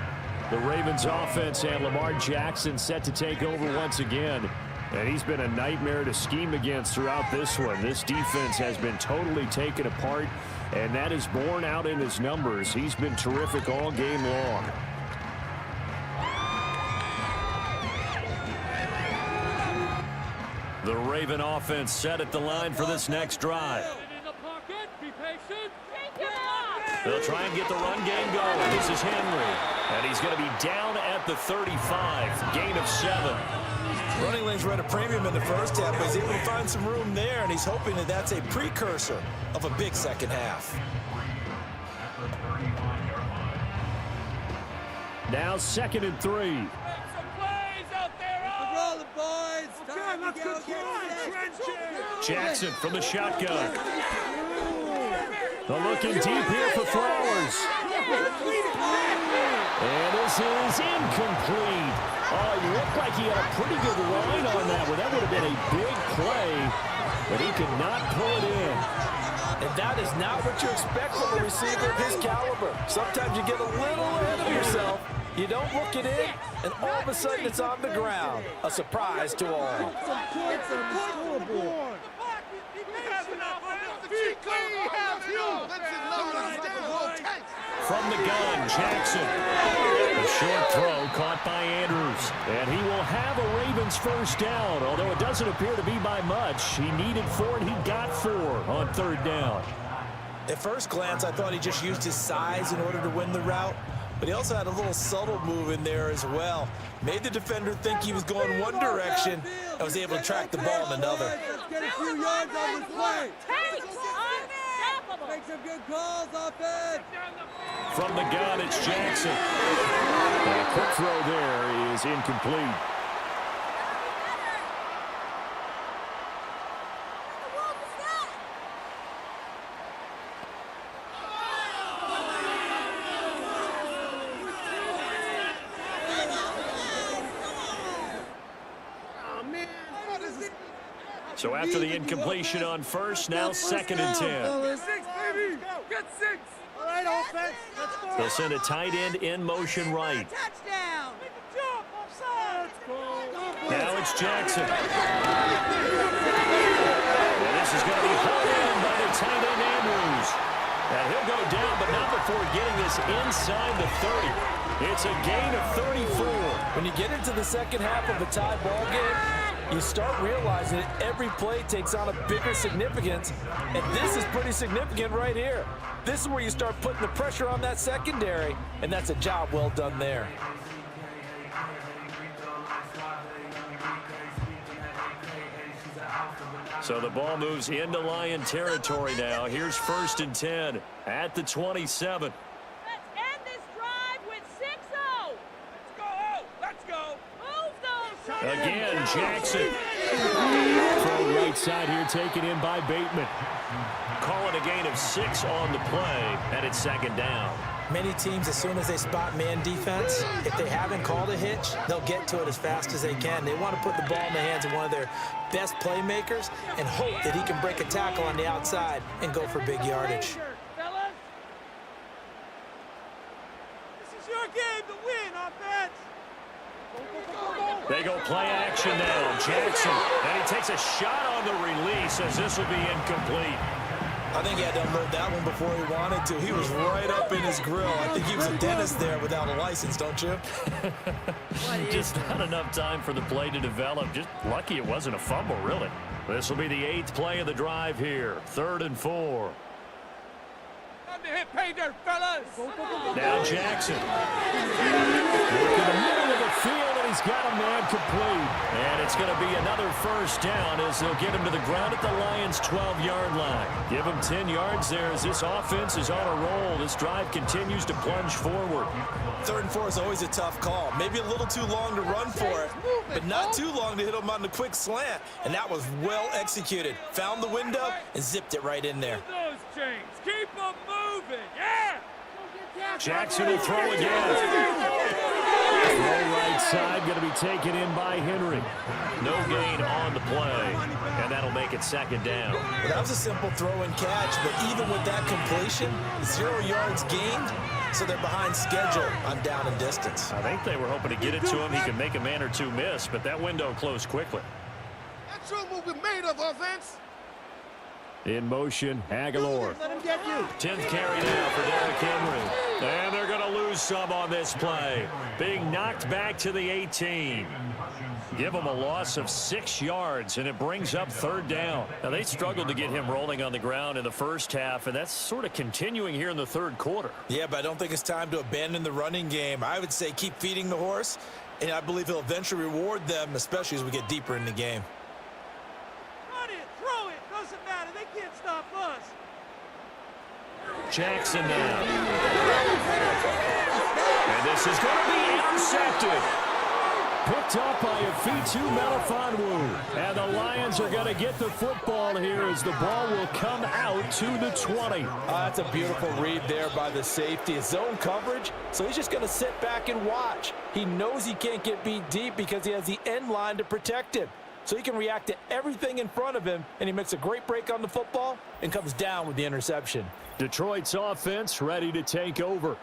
The Ravens offense and Lamar Jackson set to take over once again. And he's been a nightmare to scheme against throughout this one. This defense has been totally taken apart, and that is borne out in his numbers. He's been terrific all game long. The Raven offense set at the line for this next drive. They'll try and get the run game going. This is Henry, and he's going to be down at the 35, gain of 7. Running lanes were at a premium in the first half, but he's able to find some room there, and he's hoping that that's a precursor of a big second half. Now 2nd and 3. Some plays out there. Roll the boys. Okay, let's go. Jackson from the shotgun. Looking deep here for Flowers. And this is incomplete. Oh, he looked like he had a pretty good line on that one. That would have been a big play, but he could not pull it in. And that is not what you expect from a receiver of his caliber. Sometimes you get a little ahead of yourself. You don't look it in, and all of a sudden it's on the ground. A surprise to all. From the gun, Jackson. A short throw caught by Andrews. And he will have a Ravens first down, although it doesn't appear to be by much. He needed 4, and he got 4 on 3rd down. At first glance, I thought he just used his size in order to win the route, but he also had a little subtle move in there as well. Made the defender think he was going one direction and was able to track the ball in another. Get a few yards on this play. Make some good calls, offense. From the gun, it's Jackson. And a quick throw there is incomplete. So after the incompletion on first, now 2nd and 10. 6, baby. Get 6. All right, offense. Let's go. They'll send a tight end in motion right. Touchdown. Make the jump. Offside. Let's go. Now it's Jackson. And this is going to be hauled in by the tight end Andrews. And he'll go down, but not before getting this inside the 30. It's a gain of 34. When you get into the second half of a tie ball game, you start realizing that every play takes on a bigger significance, and this is pretty significant right here. This is where you start putting the pressure on that secondary, and that's a job well done there. So the ball moves into Lion territory now. Here's 1st and 10 at the 27. Let's end this drive with 6-0. Let's go. Let's go. Move those. Again, Jackson. Throw right side here, taken in by Bateman. Calling a gain of 6 on the play, and it's 2nd down. Many teams, as soon as they spot man defense, if they haven't called a hitch, they'll get to it as fast as they can. They want to put the ball in the hands of one of their best playmakers and hope that he can break a tackle on the outside and go for big yardage. Fellas. This is your game to win, offense. They go play action now. Jackson, and he takes a shot on the release as this will be incomplete. I think he had to unload that one before he wanted to. He was right up in his grill. I think he was a dentist there without a license, don't you? Just not enough time for the play to develop. Just lucky it wasn't a fumble, really. This will be the 8th play of the drive here. 3rd and 4. Time to hit pay dirt, fellas. Now Jackson. Look in the middle of the field, and he's got a man complete. And it's going to be another first down as they'll get him to the ground at the Lions' 12-yard line. Give him 10 yards there as this offense is on a roll. This drive continues to plunge forward. 3rd and 4 is always a tough call. Maybe a little too long to run for it, but not too long to hit him on the quick slant. And that was well executed. Found the window and zipped it right in there. Those chains. Keep them moving. Yeah. Jackson will throw again. Throw right side, going to be taken in by Henry. No gain on the play, and that'll make it 2nd down. Well, that was a simple throw and catch, but even with that completion, 0 yards gained, so they're behind schedule on down and distance. I think they were hoping to get it to him. He could make a man or two miss, but that window closed quickly. That's what we're made of, offense. In motion, Aguilar. Let him get you. 10th carry now for Derrick Henry. And they're going to lose some on this play. Being knocked back to the 18. Give him a loss of 6 yards, and it brings up 3rd down. Now, they struggled to get him rolling on the ground in the first half, and that's sort of continuing here in the 3rd quarter. Yeah, but I don't think it's time to abandon the running game. I would say keep feeding the horse, and I believe he'll eventually reward them, especially as we get deeper in the game. Jackson now. And this is going to be intercepted. Picked up by Afitu Melifonwu. And the Lions are going to get the football here as the ball will come out to the 20. That's a beautiful read there by the safety. It's zone coverage, so he's just going to sit back and watch. He knows he can't get beat deep because he has the end line to protect him. So he can react to everything in front of him, and he makes a great break on the football and comes down with the interception. Detroit's offense ready to take over.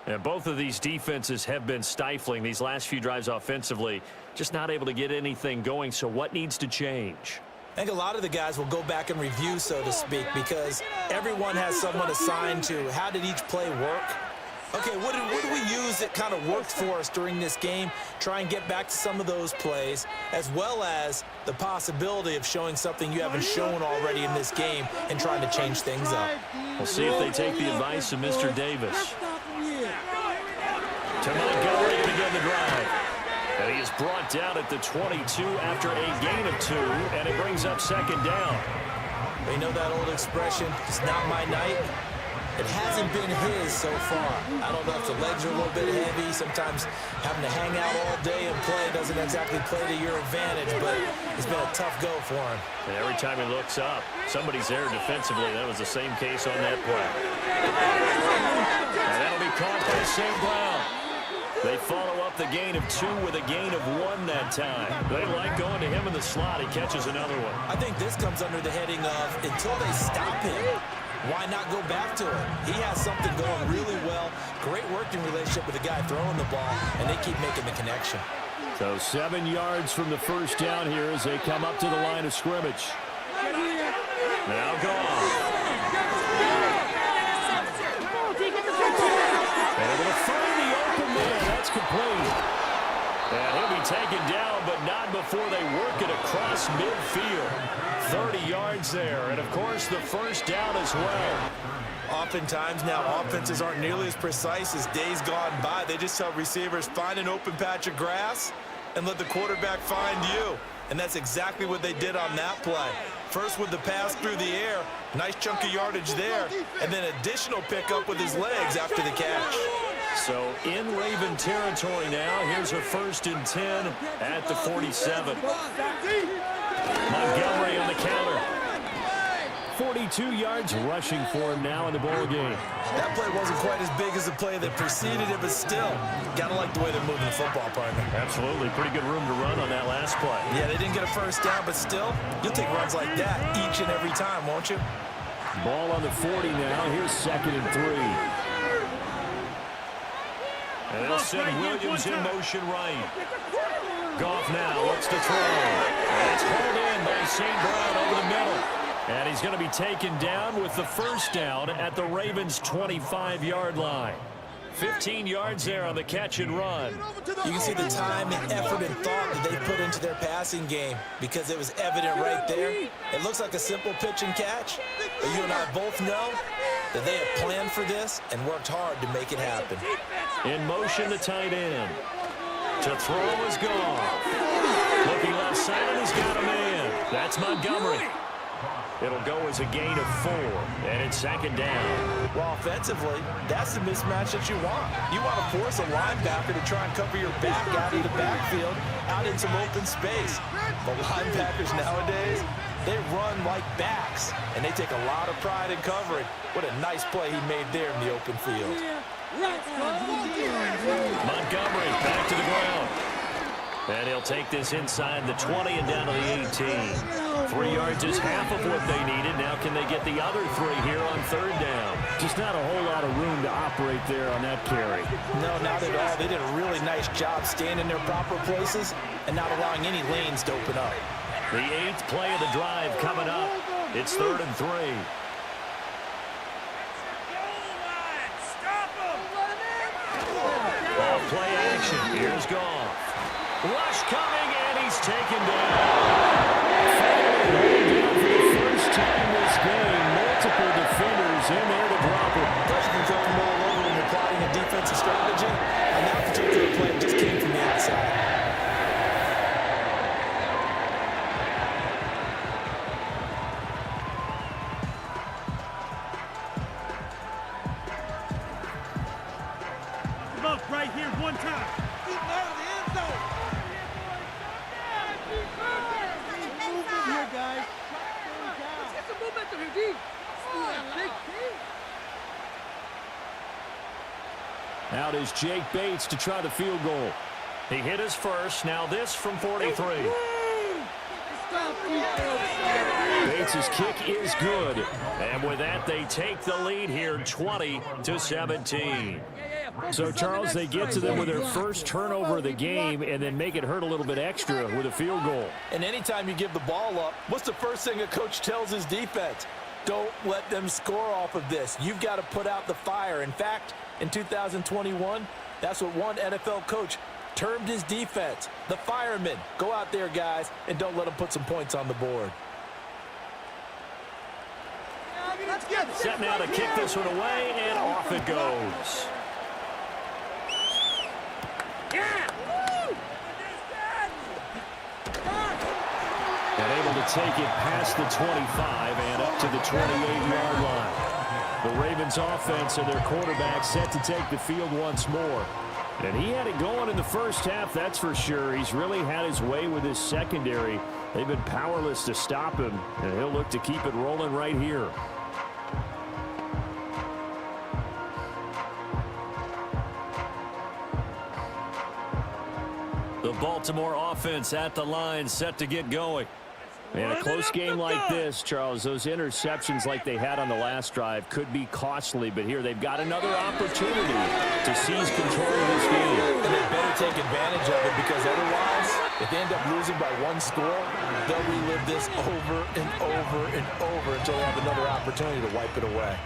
And both of these defenses have been stifling these last few drives offensively, just not able to get anything going. So what needs to change? I think a lot of the guys will go back and review, so to speak, because everyone has someone assigned to how did each play work. Okay, what did we use that kind of worked for us during this game? Try and get back to some of those plays, as well as the possibility of showing something you haven't shown already in this game and trying to change things up. We'll see if they take the advice of Mr. Davis. To Montgomery to begin the drive. And he is brought down at the 22 after a gain of 2, and it brings up second down. You know that old expression, it's not my night? It hasn't been his so far. I don't know if the legs are a little bit heavy. Sometimes having to hang out all day and play doesn't exactly play to your advantage, but it's been a tough go for him. And every time he looks up, somebody's there defensively. That was the same case on that play. And that'll be caught by St. Brown. They follow up the gain of 2 with a gain of 1 that time. They like going to him in the slot. He catches another one. I think this comes under the heading of until they stop him, why not go back to it? He has something going really well. Great working relationship with the guy throwing the ball, and they keep making the connection. So 7 yards from the first down here as they come up to the line of scrimmage. Now gone. And they're going to find the open man. That's complete. And he'll be taken down, but not before they work it across midfield. 30 yards there, and of course the first down as well. Oftentimes now offenses aren't nearly as precise as days gone by. They just tell receivers, find an open patch of grass and let the quarterback find you. And that's exactly what they did on that play. First with the pass through the air, nice chunk of yardage there, and then additional pickup with his legs after the catch. So in Raven territory now, here's a 1st and 10 at the 47. Montgomery on the counter. 42 yards rushing for him now in the ball game. That play wasn't quite as big as the play that preceded it, but still, gotta like the way they're moving the football, partner. Absolutely. Pretty good room to run on that last play. Yeah, they didn't get a first down, but still, you'll take runs like that each and every time, won't you? Ball on the 40 now. Here's 2nd and 3. And they'll send Williams in motion right. Goff now looks to throw. And it's hauled in by St. Brown over the middle. And he's going to be taken down with the first down at the Ravens' 25-yard line. 15 yards there on the catch and run. You can see the time and effort and thought that they put into their passing game because it was evident right there. It looks like a simple pitch and catch, but you and I both know that they have planned for this and worked hard to make it happen. In motion, the tight end. To throw is gone. Looking left side, he's got a man. That's Montgomery. It'll go as a gain of 4, and it's 2nd down. Well, offensively, that's the mismatch that you want. You want to force a linebacker to try and cover your back out of the backfield, out in some open space. But linebackers nowadays, they run like backs, and they take a lot of pride in covering. What a nice play he made there in the open field. Montgomery back to the ground. And he'll take this inside the 20 and down to the 18. 3 yards is half of what they needed. Now can they get the other 3 here on 3rd down? Just not a whole lot of room to operate there on that carry. No, not at all. They did a really nice job staying in their proper places and not allowing any lanes to open up. The 8th play of the drive coming up. It's 3rd and 3. Off play action. Here's Goff. Rush coming, and he's taken down. For the first time this game, multiple defenders in there to drop it. Plus, you can throw them all over when you're plotting a defensive strategy. On that particular play, it just came from the outside. Come up right here one time. Keep out of the end zone. Out is Jake Bates to try the field goal. He hit his first. Now this from 43. Bates' kick is good. And with that, they take the lead here 20-17. So, Charles, they get to them with their first turnover of the game and then make it hurt a little bit extra with a field goal. And anytime you give the ball up, what's the first thing a coach tells his defense? Don't let them score off of this. You've got to put out the fire. In fact, in 2021, that's what one NFL coach termed his defense, the firemen. Go out there, guys, and don't let them put some points on the board. Set now to kick this one away, and off it goes. And able to take it past the 25 and up to the 28-yard line. The Ravens offense and their quarterback set to take the field once more. And he had it going in the first half, that's for sure. He's really had his way with his secondary. They've been powerless to stop him, and he'll look to keep it rolling right here. The Baltimore offense at the line, set to get going. In a close game like this, Charles, those interceptions like they had on the last drive could be costly, but here they've got another opportunity to seize control of this game. And they better take advantage of it, because otherwise, if they end up losing by one score, they'll relive this over and over and over until they have another opportunity to wipe it away.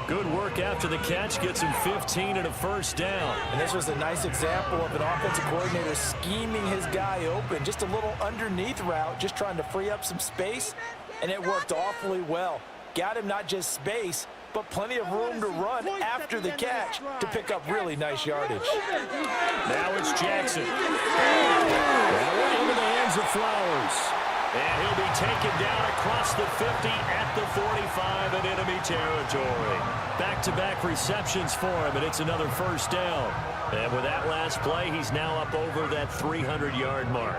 Good work after the catch, gets him 15 and a first down. And this was a nice example of an offensive coordinator scheming his guy open. Just a little underneath route, just trying to free up some space, and it worked awfully well. Got him not just space, but plenty of room to run after the catch to pick up really nice yardage. Now it's Jackson. Into the hands of Flowers. And he'll be taken down across the 50 at the 45 in enemy territory. Back-to-back receptions for him, and it's another first down. And with that last play, he's now up over that 300-yard mark.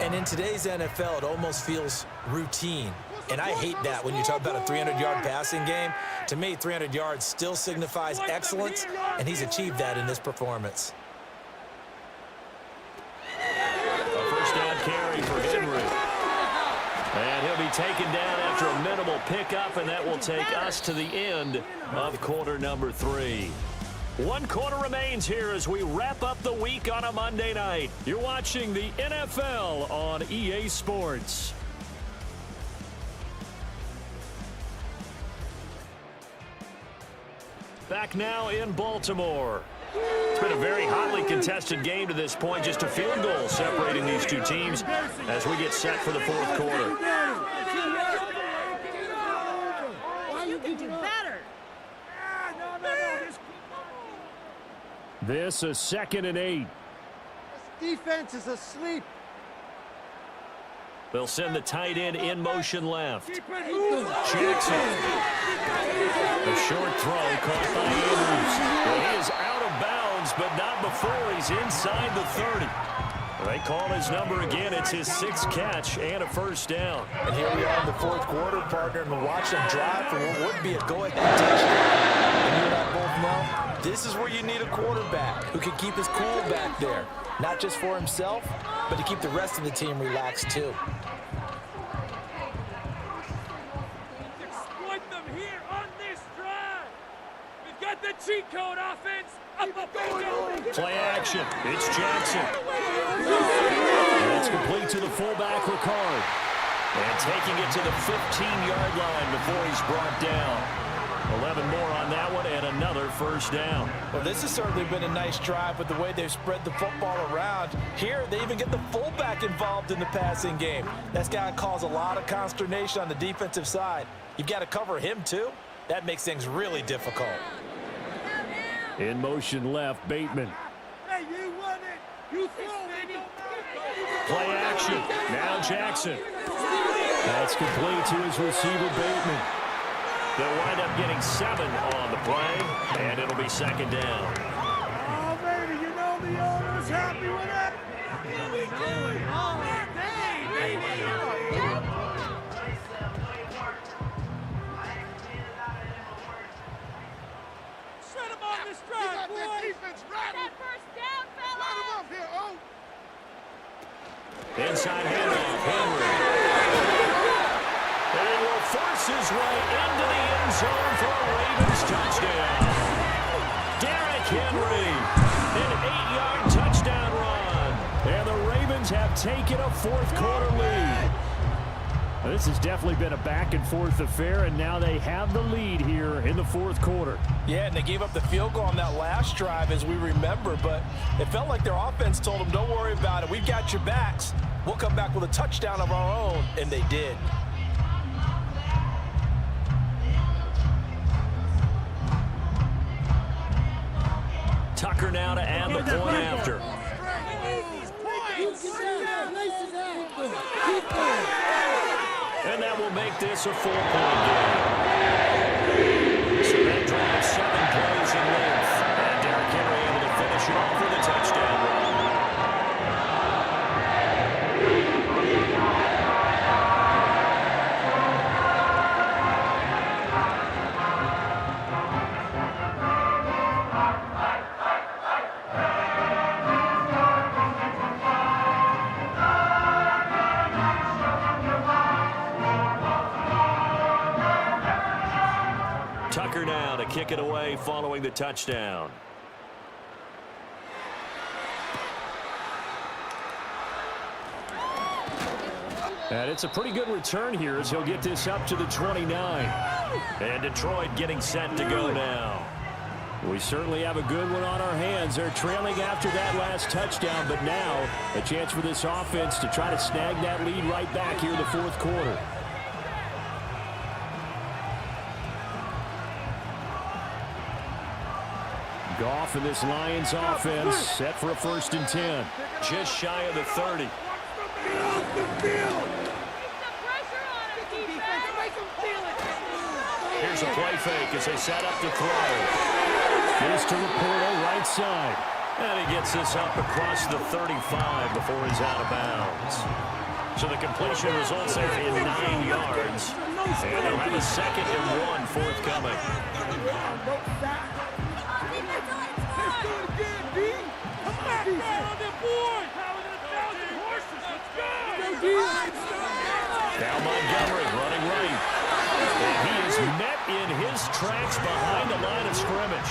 And in today's NFL, it almost feels routine. And I hate that when you talk about a 300-yard passing game. To me, 300 yards still signifies excellence, and he's achieved that in this performance. A first down carry for Henry. And he'll be taken down after a minimal pickup, and that will take us to the end of quarter number 3. 1 quarter remains here as we wrap up the week on a Monday night. You're watching the NFL on EA Sports. Back now in Baltimore. It's been a very hotly contested game to this point. Just a field goal separating these two teams as we get set for the fourth quarter. You can do better. This is 2nd and 8. Defense is asleep. They'll send the tight end in motion left. Jackson. A short throw caught by Andrews. Well, he is out of bounds, but not before he's inside the 30. They call his number again. It's his 6th catch and a first down. And here we are in the fourth quarter, partner, and we're watching them drive for what would be a go-ahead touchdown. And you and I both know this is where you need a quarterback who can keep his cool back there. Not just for himself, but to keep the rest of the team relaxed too. Exploit them here on this drive. We've got the cheat code offense. Up the field. Play action. It's Jackson. That's complete to the fullback, Ricard. And taking it to the 15-yard line before he's brought down. 11 more on that one and another first down. Well, this has certainly been a nice drive with the way they've spread the football around. Here, they even get the fullback involved in the passing game. That's got to cause a lot of consternation on the defensive side. You've got to cover him, too. That makes things really difficult. In motion left, Bateman. Hey, you won it. You throw it. Play action. Now Jackson. That's complete to his receiver, Bateman. They'll wind up getting 7 on the play, and it'll be 2nd down. Oh, baby, you know the owner's happy with that. Inside handoff, Henry. And he will force his way into the end zone for a Ravens touchdown. Derrick Henry, an 8-yard touchdown run. And the Ravens have taken a fourth-quarter lead. This has definitely been a back-and-forth affair, and now they have the lead here in the fourth quarter. Yeah, and they gave up the field goal on that last drive, as we remember, but it felt like their offense told them, don't worry about it. We've got your backs. We'll come back with a touchdown of our own, and they did. Tucker now to add the point after. And that will make this a 4-point game. So that drives 7 plays in length. And Derrick Henry able to finish it off with a touchdown run. Tucker now to kick it away following the touchdown. And it's a pretty good return here as he'll get this up to the 29. And Detroit getting set to go now. We certainly have a good one on our hands. They're trailing after that last touchdown, but now a chance for this offense to try to snag that lead right back here in the fourth quarter. Goff and this Lions offense set for a 1st and 10. Just shy of the 30. Here's a play fake as they set up to throw. Here's to Laporta, right side. And he gets this up across the 35 before he's out of bounds. So the completion results in 9 yards. And they'll have a 2nd and 1 forthcoming. Now Montgomery running right. And he is met in his tracks behind the line of scrimmage.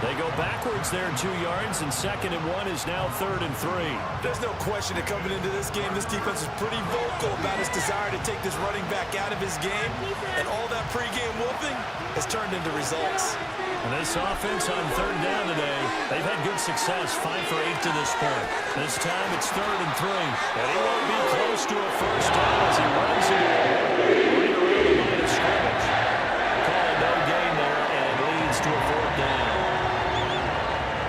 They go backwards there 2 yards, and 2nd and 1 is now 3rd and 3. There's no question that coming into this game, this defense is pretty vocal about its desire to take this running back out of his game, and all that pregame wolfing has turned into results. And this offense on 3rd down today, they've had good success, 5 for 8 to this point. This time it's 3rd and 3. And he won't be close to a first down as he runs into it right around the line of scrimmage. Call no gain there, and it leads to a 4th down.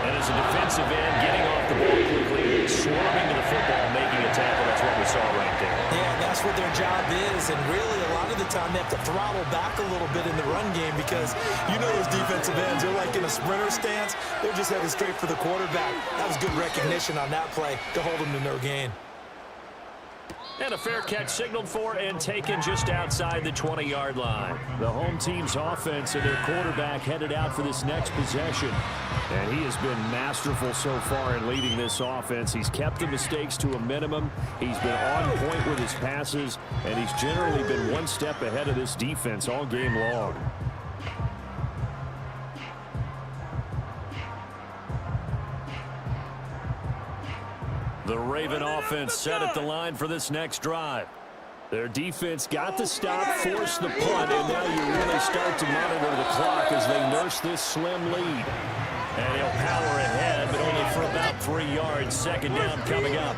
And as a defensive end, getting off the ball quickly, swarming to the football, making a tackle. That's what we saw right there. Yeah, that's what their job is, and really a lot of the time they have to throttle back a little bit in the run game because you know those defensive ends, they're like in a sprinter stance. They're just headed straight for the quarterback. That was good recognition on that play to hold them to no gain. And a fair catch signaled for and taken just outside the 20-yard line. The home team's offense and their quarterback headed out for this next possession. And he has been masterful so far in leading this offense. He's kept the mistakes to a minimum. He's been on point with his passes, and he's generally been one step ahead of this defense all game long. The Raven offense set at the line for this next drive. Their defense got the stop, forced the punt, and now you really start to monitor the clock as they nurse this slim lead. And he'll power ahead, but only for about 3 yards. 2nd down coming up.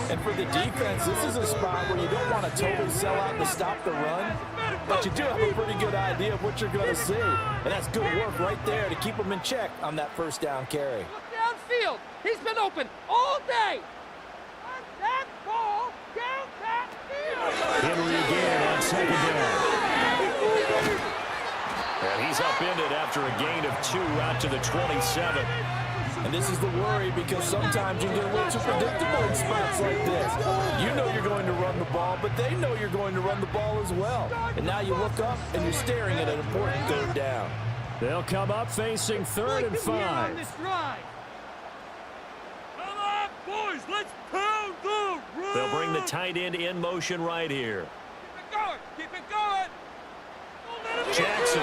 And for the defense, this is a spot where you don't want to totally sell out to stop the run, but you do have a pretty good idea of what you're going to see. And that's good work right there to keep them in check on that 1st down carry. Look downfield. He's been open all day. That ball down that field. Henry again on 2nd down. And he's upended after a gain of 2 out to the 27. And this is the worry because sometimes you get a little too predictable in spots like this. You know you're going to run the ball, but they know you're going to run the ball as well. And now you look up and you're staring at an important 3rd down. They'll come up facing 3rd and 5. Come on, boys, let's pound the road. They'll bring the tight end in motion right here. Keep it going. Keep it going. Jackson.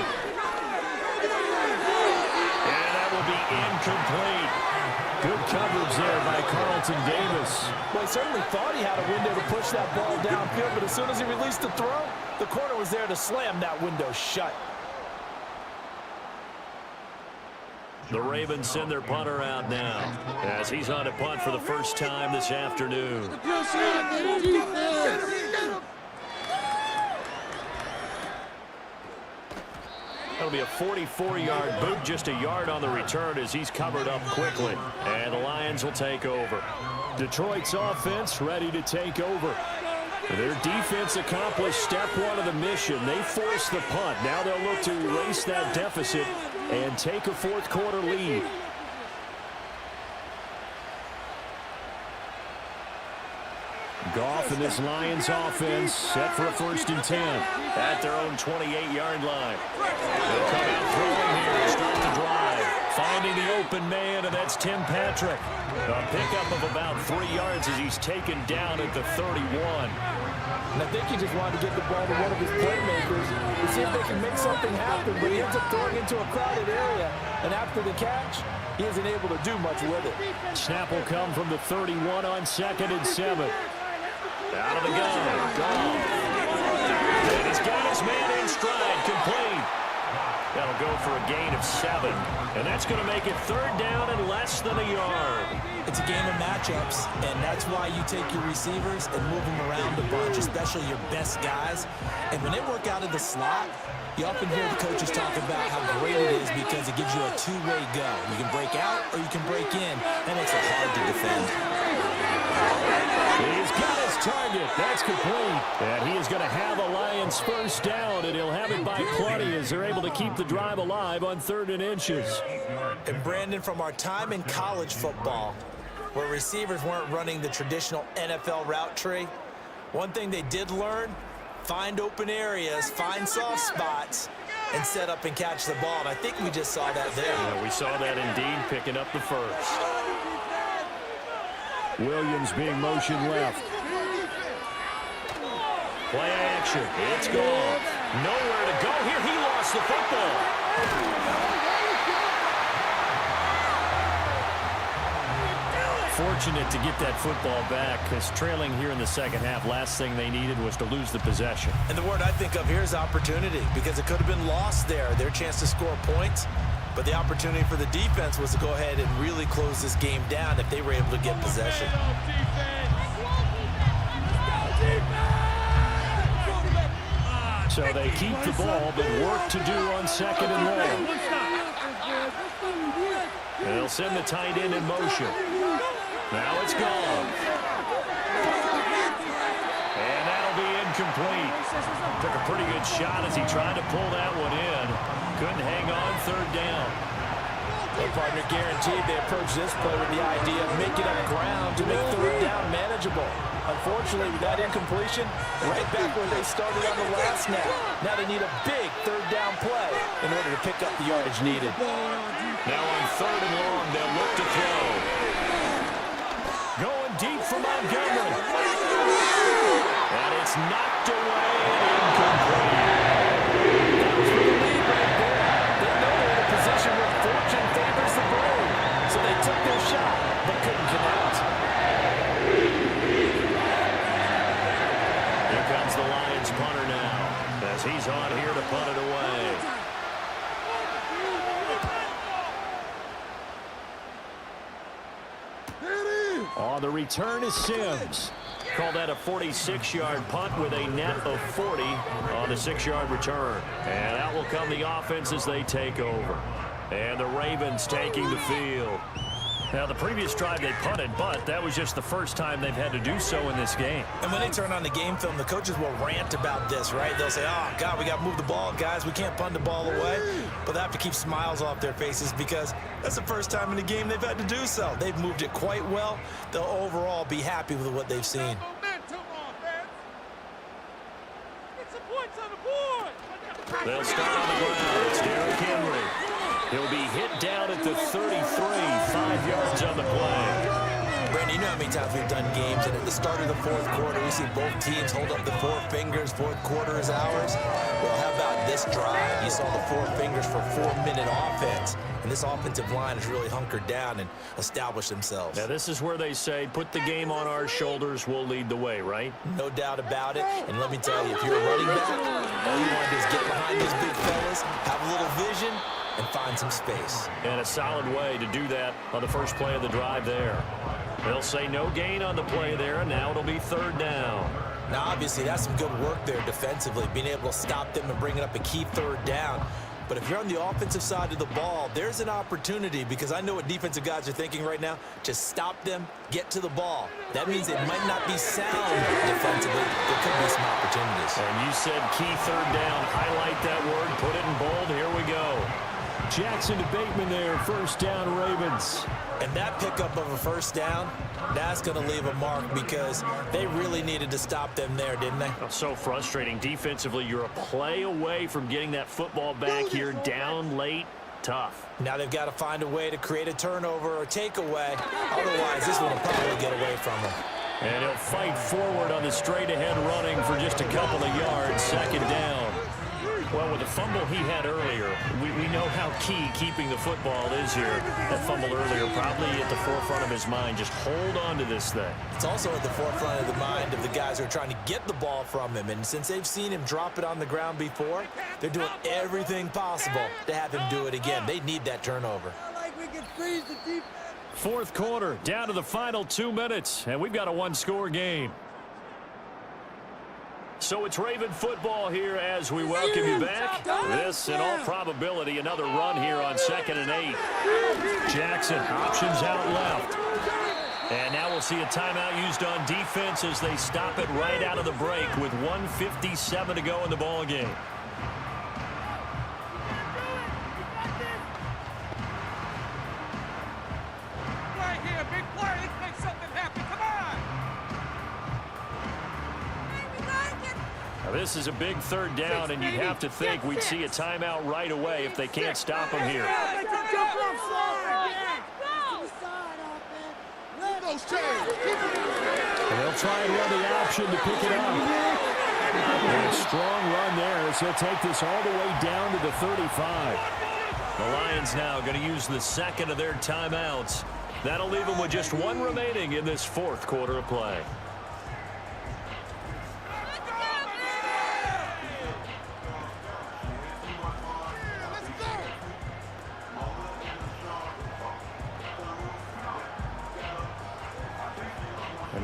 And that will be incomplete. Good coverage there by Carlton Davis. Well, he certainly thought he had a window to push that ball downfield, but as soon as he released the throw, the corner was there to slam that window shut. The Ravens send their punter out now as he's on a punt for the first time this afternoon. That'll be a 44-yard boot, just a yard on the return as he's covered up quickly. And the Lions will take over. Detroit's offense ready to take over. Their defense accomplished step one of the mission. They forced the punt. Now they'll look to erase that deficit and take a fourth quarter lead. Goff and this Lions offense set for a 1st and 10 at their own 28-yard line. They'll come out throwing here to start the drive. Finding the open man, and that's Tim Patrick. A pickup of about 3 yards as he's taken down at the 31. And I think he just wanted to get the ball to one of his playmakers to see if they can make something happen, but he ends up throwing into a crowded area, and after the catch, he isn't able to do much with it. Snap will come from the 31 on 2nd and 7. Out of the gun. Goff. And he's got his man in stride. Complete. That'll go for a gain of 7. And that's going to make it 3rd down and less than a yard. It's a game of matchups, and that's why you take your receivers and move them around a bunch, especially your best guys. And when they work out of the slot, you often hear the coaches talk about how great it is because it gives you a two-way go. You can break out or you can break in. That makes it hard to defend. He's got his target. That's complete. And he is going to have a Lions 1st down, and he'll have it by plenty as they're able to keep the drive alive on 3rd and inches. And Brandon, from our time in college football, where receivers weren't running the traditional NFL route tree, one thing they did learn, find open areas, find soft spots, and set up and catch the ball. And I think we just saw that there. Yeah, we saw that indeed, picking up the 1st. Williams being motion left. Play action. It's gone. Nowhere to go here. He lost the football. Fortunate to get that football back because trailing here in the 2nd half, last thing they needed was to lose the possession. And the word I think of here is opportunity because it could have been lost there, their chance to score points. But the opportunity for the defense was to go ahead and really close this game down if they were able to get possession. So they keep the ball, but work to do on 2nd and long. And they'll send the tight end in motion. Now it's gone. And that'll be incomplete. Took a pretty good shot as he tried to pull that one in. Couldn't hang on 3rd down. Well, partner, guaranteed they approach this play with the idea of making up ground to make 3rd down manageable. Unfortunately, with that incompletion, right back where they started on the last snap. Now they need a big 3rd down play in order to pick up the yardage needed. Now on 3rd and long, they'll look to throw. Going deep for Montgomery. And it's knocked away and incomplete. So they took their shot, but couldn't connect. Here comes the Lions punter now, as he's on here to punt it away. On the return is Sims. Call that a 46-yard punt with a net of 40 on the 6-yard return. And out will come the offense as they take over. And the Ravens taking the field. Now, the previous drive they punted, but that was just the first time they've had to do so in this game. And when they turn on the game film, the coaches will rant about this, right? They'll say, oh, God, we got to move the ball, guys. We can't punt the ball away. But they have to keep smiles off their faces because that's the first time in the game they've had to do so. They've moved it quite well. They'll overall be happy with what they've seen. They'll start on the ground. It's Derrick Henry. He'll be hit down at the 33, 5 yards on the play. Brandon, you know how many times we've done games, and at the start of the fourth quarter, we see both teams hold up the four fingers, fourth quarter is ours. Well, how about this drive? You saw the four fingers for 4-minute offense, and this offensive line has really hunkered down and established themselves. Now, this is where they say, put the game on our shoulders, we'll lead the way, right? No doubt about it, and let me tell you, if you're a running back, all you want to do is get behind these big fellas, have a little vision, and find some space. And a solid way to do that on the first play of the drive there. They'll say no gain on the play there, and now it'll be third down. Now, obviously, that's some good work there defensively, being able to stop them and bringing up a key third down. But if you're on the offensive side of the ball, there's an opportunity, because I know what defensive guys are thinking right now. Just stop them, get to the ball. That means it might not be sound defensively. There could be some opportunities. And you said key third down. Highlight that word, put it in bold. Here we go. Jackson to Bateman there, first down Ravens. And that pickup of a first down, that's going to leave a mark, because they really needed to stop them there, didn't they? So frustrating. Defensively, you're a play away from getting that football back here, down late. Tough. Now they've got to find a way to create a turnover or takeaway. Otherwise, this one will probably get away from them. And he'll fight forward on the straight-ahead running for just a couple of yards. Second down. Well, with the fumble he had earlier, we know how key keeping the football is here. That fumble earlier probably at the forefront of his mind. Just hold on to this thing. It's also at the forefront of the mind of the guys who are trying to get the ball from him. And since they've seen him drop it on the ground before, they're doing everything possible to have him do it again. They need that turnover. Fourth quarter, down to the final 2 minutes, and we've got a one-score game. So it's Raven football here as we welcome you back. This, in all probability, another run here on 2nd and 8. Jackson, options out left. And now we'll see a timeout used on defense as they stop it right out of the break with 1:57 to go in the ball game. Right here, big play. Let's make something happen. Come on. Now, this is a big third down, and you'd have to think we'd see a timeout right away if they can't stop him here. And they'll try and run the option to pick it up. And a strong run there as he'll take this all the way down to the 35. The Lions now going to use the second of their timeouts. That'll leave them with just one remaining in this fourth quarter of play.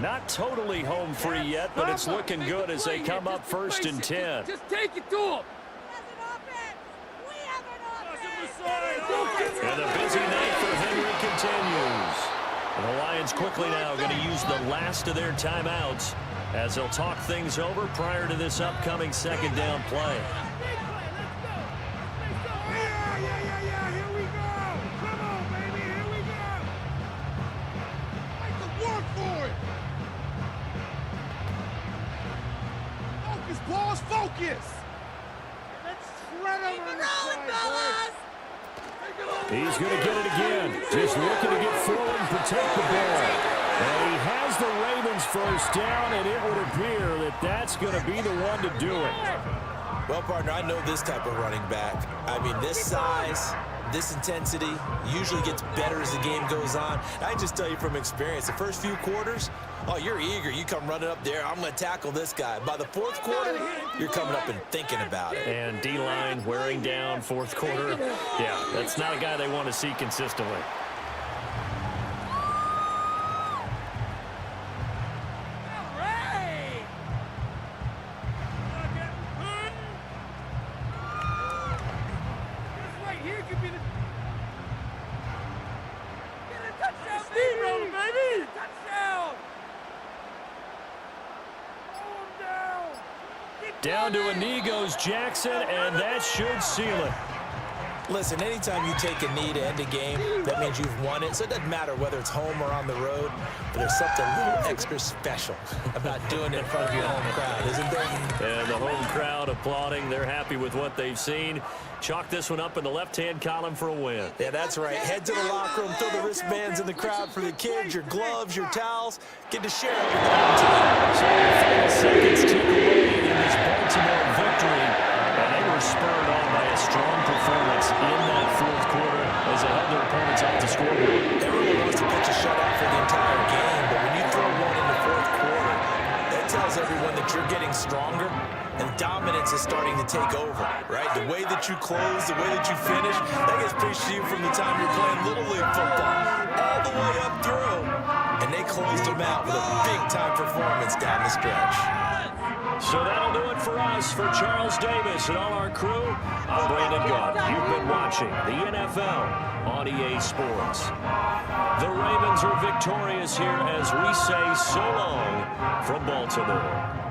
Not totally home free yet, but it's looking good as they come up 1st and 10. Just take it to him. And the busy night for Henry continues. And the Lions quickly now going to use the last of their timeouts as they'll talk things over prior to this upcoming second down play. Here we go. Come on, baby. Here we go. Make the work for it. Focus, boys, focus. Let's shred them on this side, boys. He's going to get it again. Just looking to get forward and protect the ball. And he has the Ravens first down, and it would appear that that's going to be the one to do it. Well, partner, I know this type of running back. I mean, this size, this intensity usually gets better as the game goes on. I can just tell you from experience, the first few quarters, oh, you're eager. You come running up there. I'm going to tackle this guy. By the fourth quarter, you're coming up and thinking about it. And D-line wearing down fourth quarter. Yeah, that's not a guy they want to see consistently. Down to a knee goes Jackson, and that should seal it. Listen, anytime you take a knee to end a game, that means you've won it. So it doesn't matter whether it's home or on the road, but there's something a little extra special about doing it in front of your home crowd, isn't there? And the home crowd applauding. They're happy with what they've seen. Chalk this one up in the left-hand column for a win. Yeah, that's right. Head to the locker room, throw the wristbands in the crowd for the kids, your gloves, your towels. Get to share it with the home team. So the final seconds tick away in this Baltimore victory. And they were spurred on by a strong performance in that fourth quarter as they held their opponents off the scoreboard. Everyone wants to pitch a shutout for the entire game, but when you throw one in the fourth quarter, that tells everyone that you're getting stronger and dominance is starting to take over, right? The way that you close, the way that you finish, that gets preached to you from the time you're playing Little League football all the way up through. And they closed them out with a big-time performance down the stretch. So that'll do it for us. For Charles Davis and all our crew, I'm Brandon Gaunt. You've been watching the NFL on EA Sports. The Ravens are victorious here as we say so long from Baltimore.